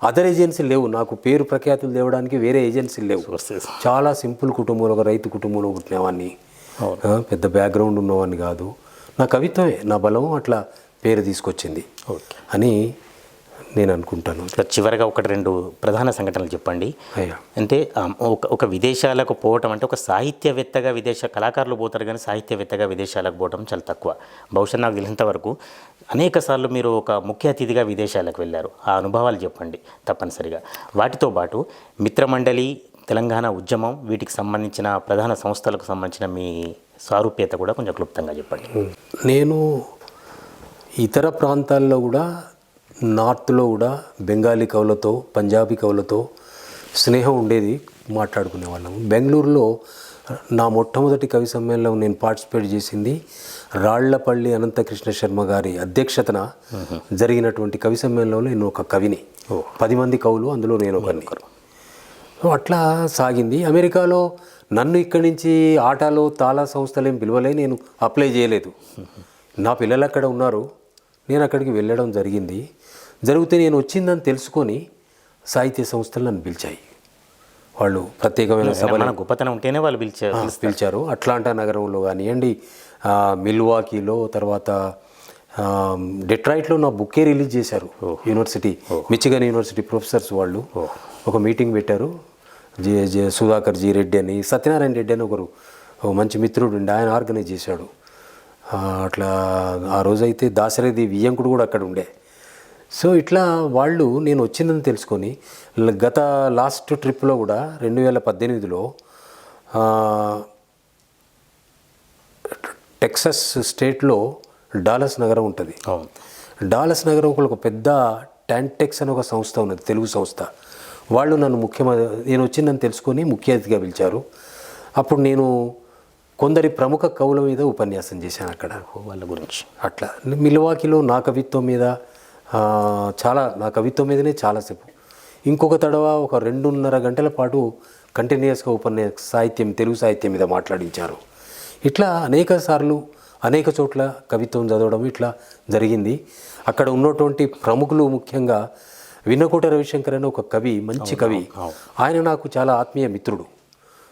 అదర్ ఏజెన్సీలు లేవు. నాకు పేరు ప్రఖ్యాతులు తేవడానికి వేరే ఏజెన్సీలు లేవు. చాలా సింపుల్ కుటుంబంలో, ఒక రైతు కుటుంబంలో పుట్టినవాడిని, పెద్ద బ్యాక్గ్రౌండ్ ఉన్నవాడిని కాదు. నా కవిత్వమే నా బలం అట్లా పేరు తీసుకొచ్చింది అని నేను అనుకుంటాను. చివరిగా ఒకటి రెండు ప్రధాన సంఘటనలు చెప్పండి. అంటే ఒక విదేశాలకు పోవటం అంటే ఒక సాహిత్యవేత్తగా కళాకారులు పోతారు కానీ సాహిత్యవేత్తగా విదేశాలకు పోవటం చాలా తక్కువ. బహుశా నాకు తెలిసినంత వరకు అనేక సార్లు మీరు ఒక ముఖ్య అతిథిగా విదేశాలకు వెళ్ళారు. ఆ అనుభవాలు చెప్పండి తప్పనిసరిగా. వాటితో పాటు మిత్రమండలి, తెలంగాణ ఉద్యమం, వీటికి సంబంధించిన ప్రధాన సంస్థలకు సంబంధించిన మీ సారూప్యత కూడా కొంచెం క్లుప్తంగా చెప్పండి. నేను ఇతర ప్రాంతాల్లో కూడా, నార్త్లో కూడా బెంగాలీ కవులతో, పంజాబీ కవులతో స్నేహం ఉండేది, మాట్లాడుకునే వాళ్ళం. బెంగళూరులో నా మొట్టమొదటి కవి సమ్మేళనం నేను పార్టిసిపేట్ చేసింది రాళ్లపల్లి అనంతకృష్ణ శర్మ గారి అధ్యక్షతన జరిగినటువంటి కవి సమ్మేళనంలో నేను ఒక కవిని. 10 మంది కవులు, అందులో నేను ఒకరిని. అట్లా సాగింది. అమెరికాలో నన్ను ఇక్కడి నుంచి ఆటాలో తాళా సంస్థలు ఏం పిలవలే, నేను అప్లై చేయలేదు. నా పిల్లలు అక్కడ ఉన్నారు, నేను అక్కడికి వెళ్ళడం జరిగితే నేను వచ్చిందని తెలుసుకొని సాహిత్య సంస్థలు నన్ను పిలిచాయి. వాళ్ళు ప్రత్యేకమైన సభలు, గొప్పతనం ఉంటేనే వాళ్ళు పిలిచారు. అట్లాంటా నగరంలో కానివ్వండి, మిల్వాకీలో, తర్వాత డెట్రాయిట్లో నా బుక్కే రిలీజ్ చేశారు. యూనివర్సిటీ, మిచిగన్ యూనివర్సిటీ ప్రొఫెసర్స్ వాళ్ళు ఒక మీటింగ్ పెట్టారు. సుధాకర్ జీ రెడ్డి అని, సత్యనారాయణ రెడ్డి అని ఒకరు మంచి మిత్రుడు ఉండి ఆయన ఆర్గనైజ్ చేశాడు. అట్లా ఆ రోజైతే దాశరథి వియ్యంకుడు కూడా అక్కడ ఉండే. సో ఇట్లా వాళ్ళు నేను వచ్చిందని తెలుసుకొని గత లాస్ట్ ట్రిప్లో కూడా 2018లో టెక్సస్ స్టేట్లో డాలస్ నగరం ఉంటుంది. డాలస్ నగరం ఒక పెద్ద టాంటెక్స్ అని ఒక సంస్థ ఉన్నది, తెలుగు సంస్థ. వాళ్ళు నన్ను నేను వచ్చిందని తెలుసుకొని ముఖ్య అతిథిగా పిలిచారు. అప్పుడు నేను కొందరి ప్రముఖ కవుల మీద ఉపన్యాసం చేశాను అక్కడ, వాళ్ళ గురించి. అట్లా మిల్వాకీలో నా కవిత్వం మీద నా కవిత్వం మీదనే చాలాసేపు. ఇంకొక తడవ ఒక 2.5 గంటల పాటు కంటిన్యూస్గా తెలుగు సాహిత్యం మీద మాట్లాడించారు. ఇట్లా అనేక సార్లు అనేక చోట్ల కవిత్వం చదవడం ఇట్లా జరిగింది. అక్కడ ఉన్నటువంటి ప్రముఖులు, ముఖ్యంగా విన్నకోట రవిశంకర్ అని ఒక కవి, మంచి కవి, ఆయన నాకు చాలా ఆత్మీయ మిత్రుడు.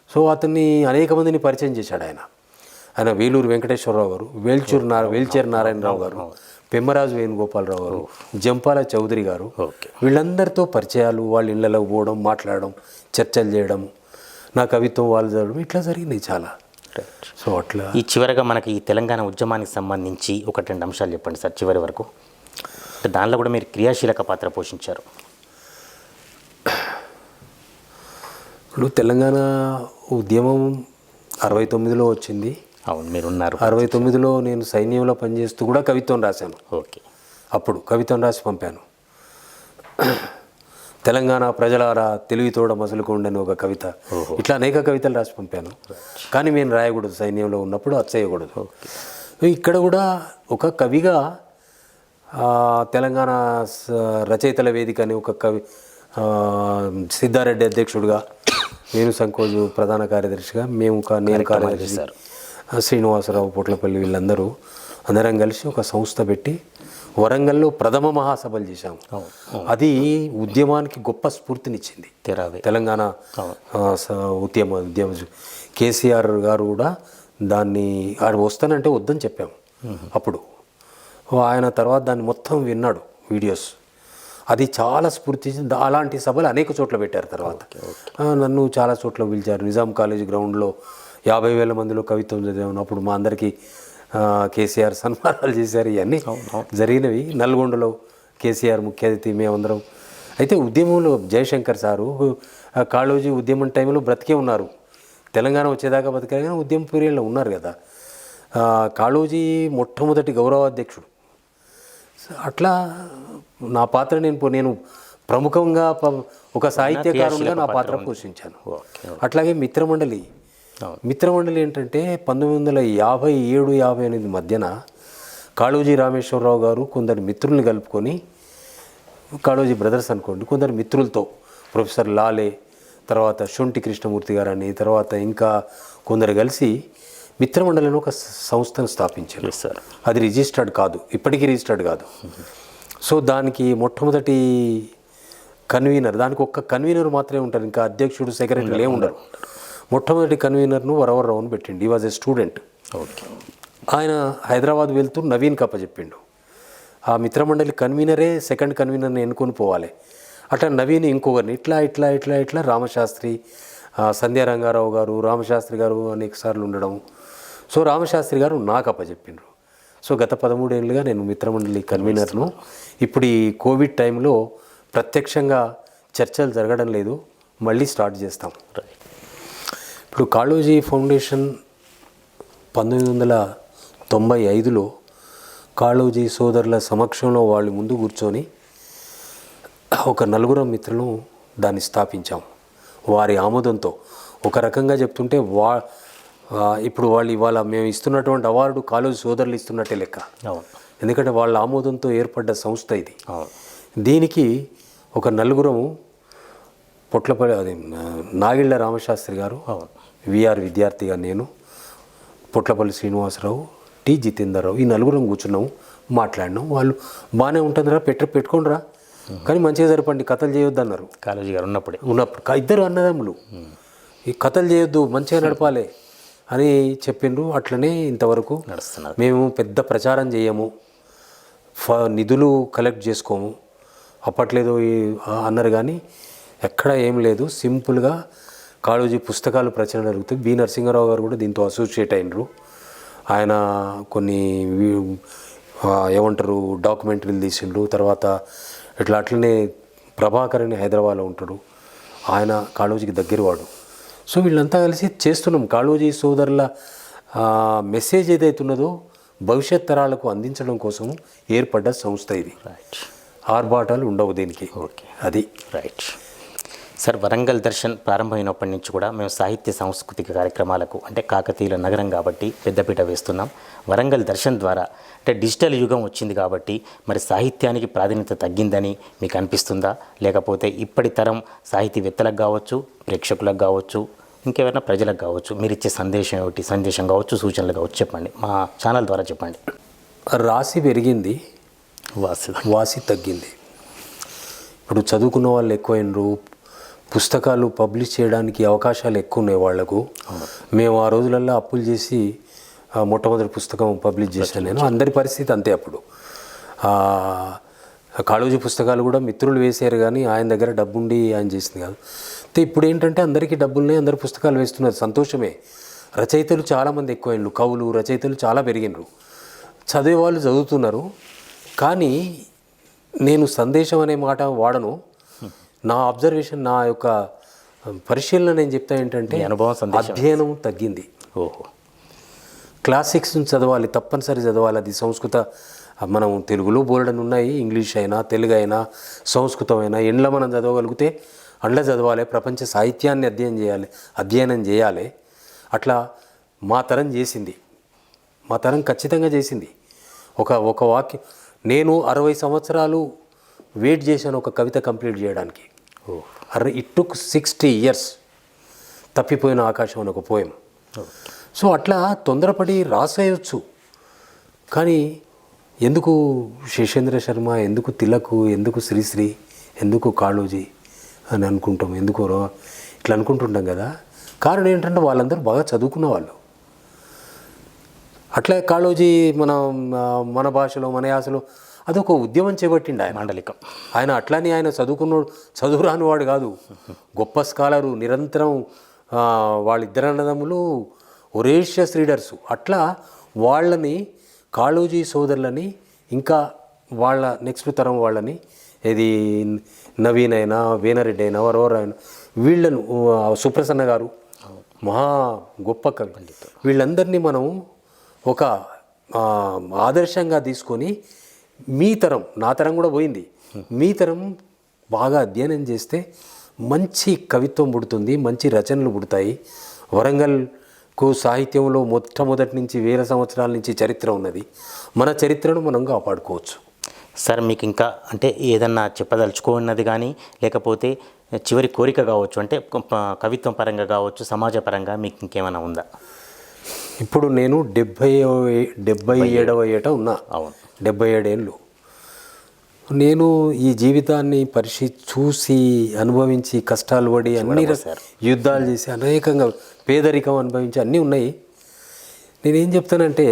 సో అతన్ని అనేక మందిని పరిచయం చేశాడు ఆయన వేలూరు వెంకటేశ్వరరావు గారు, వేల్చేరు నారాయణరావు గారు, పెమ్మరాజు వేణుగోపాలరావు గారు, జంపాల చౌదరి గారు, వీళ్ళందరితో పరిచయాలు, వాళ్ళ ఇళ్ళలోకి పోవడం, మాట్లాడడం, చర్చలు చేయడం, నా కవిత్వం వాళ్ళు చదవడం, ఇట్లా జరిగింది చాలా. సో అట్లా ఈ చివరిగా మనకి ఈ తెలంగాణ ఉద్యమానికి సంబంధించి 1-2 అంశాలు చెప్పండి సార్ చివరి వరకు. దానిలో కూడా మీరు క్రియాశీలక పాత్ర పోషించారు. ఇప్పుడు తెలంగాణ ఉద్యమం 69లో వచ్చింది. అవును, మీరున్నారు. 69లో నేను సైన్యంలో పనిచేస్తూ కూడా కవిత్వం రాశాను. ఓకే, అప్పుడు కవిత్వం రాసి పంపాను. తెలంగాణ ప్రజలారా తెలివితోడ మసులుకోండని ఒక కవిత, ఇట్లా అనేక కవితలు రాసి పంపాను. కానీ నేను రాయకూడదు, సైన్యంలో ఉన్నప్పుడు అది చేయకూడదు. ఇక్కడ కూడా ఒక కవిగా తెలంగాణ రచయితల వేదిక అని ఒక కవి, సిద్ధారెడ్డి అధ్యక్షుడిగా, నేను సంకోజు ప్రధాన కార్యదర్శిగా, నేను కార్యదర్శి, శ్రీనివాసరావు పొట్లపల్లి, వీళ్ళందరూ అందరం కలిసి ఒక సంస్థ పెట్టి వరంగల్లో ప్రథమ మహాసభలు చేశాము. అది ఉద్యమానికి గొప్ప స్ఫూర్తినిచ్చింది. తెలంగాణ ఉద్యమ కేసీఆర్ గారు కూడా దాన్ని వస్తానంటే వద్దని చెప్పాము అప్పుడు. ఆయన తర్వాత దాన్ని మొత్తం విన్నాడు, వీడియోస్. అది చాలా స్ఫూర్తి. అలాంటి సభలు అనేక చోట్ల పెట్టారు. తర్వాత నన్ను చాలా చోట్ల పిలిచారు. నిజాం కాలేజ్ గ్రౌండ్లో 50,000 మందిలో కవిత్వం చదివాను. అప్పుడు మా అందరికీ కేసీఆర్ సన్మానాలు చేశారు. ఇవన్నీ జరిగినవి. నల్గొండలో కేసీఆర్ ముఖ్య అతిథి, మేమందరం. అయితే ఉద్యమంలో జయశంకర్ సారు కాళోజీ ఉద్యమం టైంలో బ్రతికే ఉన్నారు. తెలంగాణ వచ్చేదాకా బతికారు కానీ ఉద్యమ పీరియడ్లో ఉన్నారు కదా. కాళోజీ మొట్టమొదటి గౌరవాధ్యక్షుడు. అట్లా నా పాత్ర నేను ప్రముఖంగా ఒక సాహిత్యకారునిగా నా పాత్ర పోషించాను. అట్లాగే మిత్రమండలి ఏంటంటే 1957-58 మధ్యన కాళోజీ రామేశ్వరరావు గారు కొందరు మిత్రుల్ని కలుపుకొని కాళోజీ బ్రదర్స్ అనుకోండి, కొందరు మిత్రులతో ప్రొఫెసర్ లాలే, తర్వాత శొంఠి కృష్ణమూర్తి గారని, తర్వాత ఇంకా కొందరు కలిసి మిత్రమండలిని ఒక సంస్థను స్థాపించారు. సార్ అది రిజిస్టర్డ్ కాదు, ఇప్పటికీ రిజిస్టర్డ్ కాదు. సో దానికి మొట్టమొదటి కన్వీనర్, దానికి ఒక్క కన్వీనర్ మాత్రమే ఉంటారు, ఇంకా అధ్యక్షుడు సెక్రటరీలు ఏమి ఉండరు. మొట్టమొదటి కన్వీనర్ను వరవరరావును పెట్టిండు. ఈ వాజ్ ఏ స్టూడెంట్. ఓకే. ఆయన హైదరాబాద్ వెళ్తూ నవీన్ కప్పచెప్పిండు. ఆ మిత్రమండలి కన్వీనరే సెకండ్ కన్వీనర్ని ఎన్నుకొని పోవాలి. అట్లా నవీన్ ఇంకొకరిని ఇట్లా ఇట్లా ఇట్లా ఇట్లా రామశాస్త్రి, సంధ్యారంగారావు గారు, రామశాస్త్రి గారు అనేక సార్లు ఉండడం. సో రామశాస్త్రి గారు నాకు అప్పచెప్పిండ్రు. సో గత 13 ఏళ్ళుగా నేను మిత్రమండలి కన్వీనర్ను. ఇప్పుడు ఈ కోవిడ్ టైంలో ప్రత్యక్షంగా చర్చలు జరగడం లేదు, మళ్ళీ స్టార్ట్ చేస్తాం. ఇప్పుడు కాళోజీ ఫౌండేషన్ 1995లో కాళోజీ సోదరుల సమక్షంలో వాళ్ళు ముందు కూర్చొని ఒక 4 మిత్రులు దాన్ని స్థాపించాం. వారి ఆమోదంతో ఒక రకంగా చెప్తుంటే ఇప్పుడు వాళ్ళు ఇవాళ మేము ఇస్తున్నటువంటి అవార్డు కాళోజీ సోదరులు ఇస్తున్నట్టే లెక్క. ఎందుకంటే వాళ్ళ ఆమోదంతో ఏర్పడ్డ సంస్థ ఇది. దీనికి ఒక 4 పొట్లపల్లి, అది నాగిళ్ళ రామశాస్త్రి గారు, విఆర్ విద్యార్థిగా నేను, పొట్లపల్లి శ్రీనివాసరావు, టి జితేందర్రావు, ఈ 4 కూర్చున్నాము, మాట్లాడినాం. వాళ్ళు బాగానే ఉంటుందిరా, పెట్టుకోండిరా, కానీ మంచిగా సరిపండి, కథలు చేయొద్దు అన్నారు. కాళోజీ గారు ఉన్నప్పుడు 2 అన్నదమ్ములు, ఈ కథలు చేయొద్దు, మంచిగా నడపాలి అని చెప్పిండ్రు. అట్లనే ఇంతవరకు నడుస్తున్నారు. మేము పెద్ద ప్రచారం చేయము, నిధులు కలెక్ట్ చేసుకోము, అప్పట్లేదో అన్నారు, కానీ ఎక్కడ ఏం లేదు. సింపుల్గా కాళోజీ పుస్తకాలు ప్రచురణ జరుగుతుంది. బి నరసింహారావు గారు కూడా దీంతో అసోసియేట్ అయినరు. ఆయన కొన్ని ఏమంటారు డాక్యుమెంటరీలు తీసిండ్రు. తర్వాత అట్లనే ప్రభాకర్ అని హైదరాబాద్లో ఉంటాడు, ఆయన కాళోజీకి దగ్గరవాడు. సో వీళ్ళంతా కలిసి చేస్తున్నాం. కాళోజీ సోదరుల మెసేజ్ ఏదైతున్నదో భవిష్యత్ తరాలకు అందించడం కోసం ఏర్పడ్డ సంస్థ ఇది. ఆర్భాటాలు ఉండవు దీనికి. ఓకే, అది రైట్. సార్, వరంగల్ దర్శన్ ప్రారంభమైనప్పటి నుంచి కూడా మేము సాహిత్య సాంస్కృతిక కార్యక్రమాలకు, అంటే కాకతీయుల నగరం కాబట్టి పెద్దపీట వేస్తున్నాం. వరంగల్ దర్శన్ ద్వారా అంటే డిజిటల్ యుగం వచ్చింది కాబట్టి మరి సాహిత్యానికి ప్రాధాన్యత తగ్గిందని మీకు అనిపిస్తుందా? లేకపోతే ఇప్పటి తరం సాహితీవేత్తలకు కావచ్చు, ప్రేక్షకులకు కావచ్చు, ఇంకెవరైనా ప్రజలకు కావచ్చు, మీరు ఇచ్చే సందేశం ఏమిటి? సందేశం కావచ్చు, సూచనలు కావచ్చు, చెప్పండి, మా ఛానల్ ద్వారా చెప్పండి. రాశి పెరిగింది, వాసి తగ్గింది. ఇప్పుడు చదువుకున్న వాళ్ళు ఎక్కువైనరు, పుస్తకాలు పబ్లిష్ చేయడానికి అవకాశాలు ఎక్కువ ఉన్నాయి వాళ్లకు. మేము ఆ రోజులల్లో అప్పులు చేసి మొట్టమొదటి పుస్తకం పబ్లిష్ చేశాను నేను. అందరి పరిస్థితి అంతే. అప్పుడు కాళోజీ పుస్తకాలు కూడా మిత్రులు వేసారు, కానీ ఆయన దగ్గర డబ్బుండి ఆయన చేసింది కాదు. అయితే ఇప్పుడు ఏంటంటే అందరికీ డబ్బులున్నాయి, అందరు పుస్తకాలు వేస్తున్నారు, సంతోషమే. రచయితలు చాలామంది ఎక్కువైనరు, కవులు రచయితలు చాలా పెరిగినరు, చదివే వాళ్ళు చదువుతున్నారు. కానీ నేను సందేశం అనే మాట వాడను. నా అబ్జర్వేషన్, నా యొక్క పరిశీలన నేను చెప్తా ఏంటంటే అధ్యయనం తగ్గింది. ఓహో, క్లాసిక్స్ని చదవాలి, తప్పనిసరి చదవాలి. అది సంస్కృత, మనం తెలుగులో బోలెడని ఉన్నాయి, ఇంగ్లీష్ అయినా తెలుగు అయినా సంస్కృతం అయినా ఎండ్ల మనం చదవగలిగితే అండ్ల చదవాలి. ప్రపంచ సాహిత్యాన్ని అధ్యయనం చేయాలి. అట్లా మా తరం చేసింది, మా తరం ఖచ్చితంగా చేసింది. ఒక వాక్యం, నేను 60 సంవత్సరాలు వెయిట్ చేశాను ఒక కవిత కంప్లీట్ చేయడానికి. It took 60 years. తప్పిపోయిన ఆకాశం అని ఒక పోయం. సో అట్లా తొందరపడి రాసేయచ్చు, కానీ ఎందుకు శేషేంద్ర శర్మ, ఎందుకు తిలక్, ఎందుకు శ్రీశ్రీ, ఎందుకు కాళోజీ అని అనుకుంటాం, ఎందుకు ఇట్లా అనుకుంటుంటాం కదా. కారణం ఏంటంటే వాళ్ళందరూ బాగా చదువుకున్న వాళ్ళు. అట్లా కాళోజీ మన భాషలో, మన యాసలో అదొక ఉద్యమం చేపట్టిండు ఆయన. మాండలికం. ఆయన అట్లాని ఆయన చదువు రానివాడు కాదు, గొప్ప స్కాలరు, నిరంతరం వాళ్ళిద్దరు అన్నదమ్ములు ఒరేషియస్ రీడర్సు. అట్లా వాళ్ళని, కాళోజీ సోదరులని, ఇంకా వాళ్ళ నెక్స్ట్ తరం వాళ్ళని, ఇది నవీన్ అయినా, వేనారెడ్డి అయినా, వరవరైనా, వీళ్ళను, సుప్రసన్న గారు మహా గొప్ప కవి, వీళ్ళందరినీ మనం ఒక ఆదర్శంగా తీసుకొని మీ తరం, నా తరం కూడా పోయింది, మీ తరం బాగా అధ్యయనం చేస్తే మంచి కవిత్వం పుడుతుంది, మంచి రచనలు పుడతాయి. వరంగల్కు సాహిత్యంలో మొట్టమొదటి నుంచి 1000 సంవత్సరాల నుంచి చరిత్ర ఉన్నది. మన చరిత్రను మనం కాపాడుకోవచ్చు. సార్ మీకు ఇంకా అంటే ఏదన్నా చెప్పదలుచుకున్నది కానీ లేకపోతే చివరి కోరిక కావచ్చు, అంటే కవిత్వం పరంగా కావచ్చు, సమాజ పరంగా మీకు ఇంకేమైనా ఉందా? ఇప్పుడు నేను 77వ ఏట ఉన్నా. అవును. 77 ఏళ్ళు. నేను ఈ జీవితాన్ని చూసి అనుభవించి కష్టాలు పడి అన్ని యుద్ధాలు చేసి అనేకంగా పేదరికం అనుభవించి అన్నీ ఉన్నాయి. నేనేం చెప్తానంటే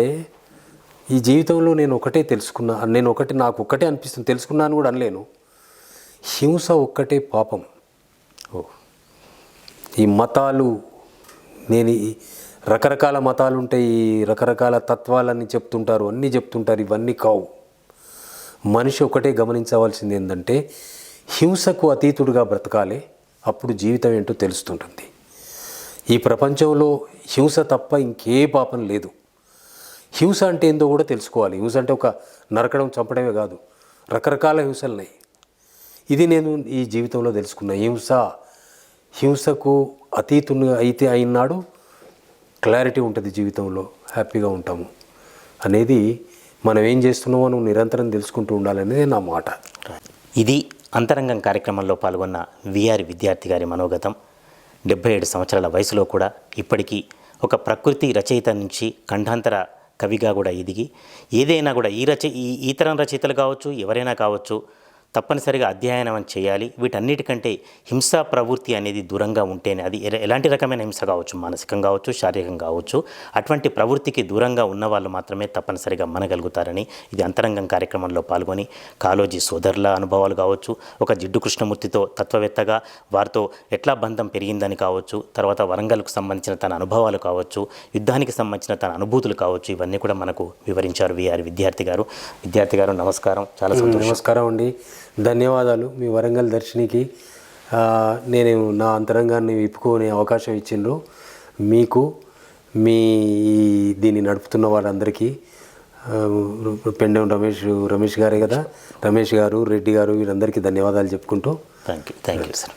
ఈ జీవితంలో నేను ఒకటే తెలుసుకున్నా, నాకు ఒక్కటే అనిపిస్తుంది, తెలుసుకున్నాను కూడా అనలేను, హింస ఒక్కటే పాపం. ఈ మతాలు, రకరకాల మతాలు ఉంటాయి, రకరకాల తత్వాలన్నీ చెప్తుంటారు, అన్నీ చెప్తుంటారు, ఇవన్నీ కావు. మనిషి ఒకటే గమనించవలసింది ఏంటంటే హింసకు అతీతుడిగా బ్రతకాలి, అప్పుడు జీవితం ఏంటో తెలుస్తుంటుంది. ఈ ప్రపంచంలో హింస తప్ప ఇంకే పాపం లేదు. హింస అంటే ఏందో కూడా తెలుసుకోవాలి. హింస అంటే ఒక నరకడం, చంపడమే కాదు, రకరకాల హింసలు ఉన్నాయి. ఇది నేను ఈ జీవితంలో తెలుసుకున్నా. హింసకు అతీతుని అయినాడు క్లారిటీ ఉంటుంది, జీవితంలో హ్యాపీగా ఉంటాము అనేది. మనం ఏం చేస్తున్నామో మనం నిరంతరం తెలుసుకుంటూ ఉండాలనేది నా మాట. ఇది అంతరంగం కార్యక్రమంలో పాల్గొన్న విఆర్ విద్యార్థి గారి మనోగతం. 77 సంవత్సరాల వయసులో కూడా ఇప్పటికీ ఒక ప్రకృతి రచయిత నుంచి ఖండాంతర కవిగా కూడా ఎదిగి, ఏదైనా కూడా ఈ తరం రచయితలు కావచ్చు, ఎవరైనా కావచ్చు, తప్పనిసరిగా అధ్యయనం చేయాలి. వీటన్నిటికంటే హింసా ప్రవృత్తి అనేది దూరంగా ఉంటేనే, అది ఎలాంటి రకమైన హింస కావచ్చు, మానసికంగా కావచ్చు, శారీరకంగా కావచ్చు, అటువంటి ప్రవృత్తికి దూరంగా ఉన్న వాళ్ళు మాత్రమే తప్పనిసరిగా మనగలుగుతారని ఇది అంతరంగం కార్యక్రమంలో పాల్గొని కాళోజీ సోదరుల అనుభవాలు కావచ్చు, ఒక జిడ్డు కృష్ణమూర్తితో తత్వవేత్తగా వారితో ఎట్లా బంధం పెరిగిందని కావచ్చు, తర్వాత వరంగల్కు సంబంధించిన తన అనుభవాలు కావచ్చు, యుద్ధానికి సంబంధించిన తన అనుభూతులు కావచ్చు, ఇవన్నీ కూడా మనకు వివరించారు విఆర్ విద్యార్థి గారు. విద్యార్థి గారు నమస్కారం. చాలా సంతోషం. నమస్కారం అండి, ధన్యవాదాలు. మీ వరంగల్ దర్శినికి నేను నా అంతరంగాన్ని విప్పుకునే అవకాశం ఇచ్చిండ్రు. మీకు, దీన్ని నడుపుతున్న వాళ్ళందరికీ, పెండెం రమేష్ గారే కదా, రమేష్ గారు, రెడ్డి గారు, వీరందరికీ ధన్యవాదాలు చెప్పుకుంటూ థ్యాంక్ యూ సార్.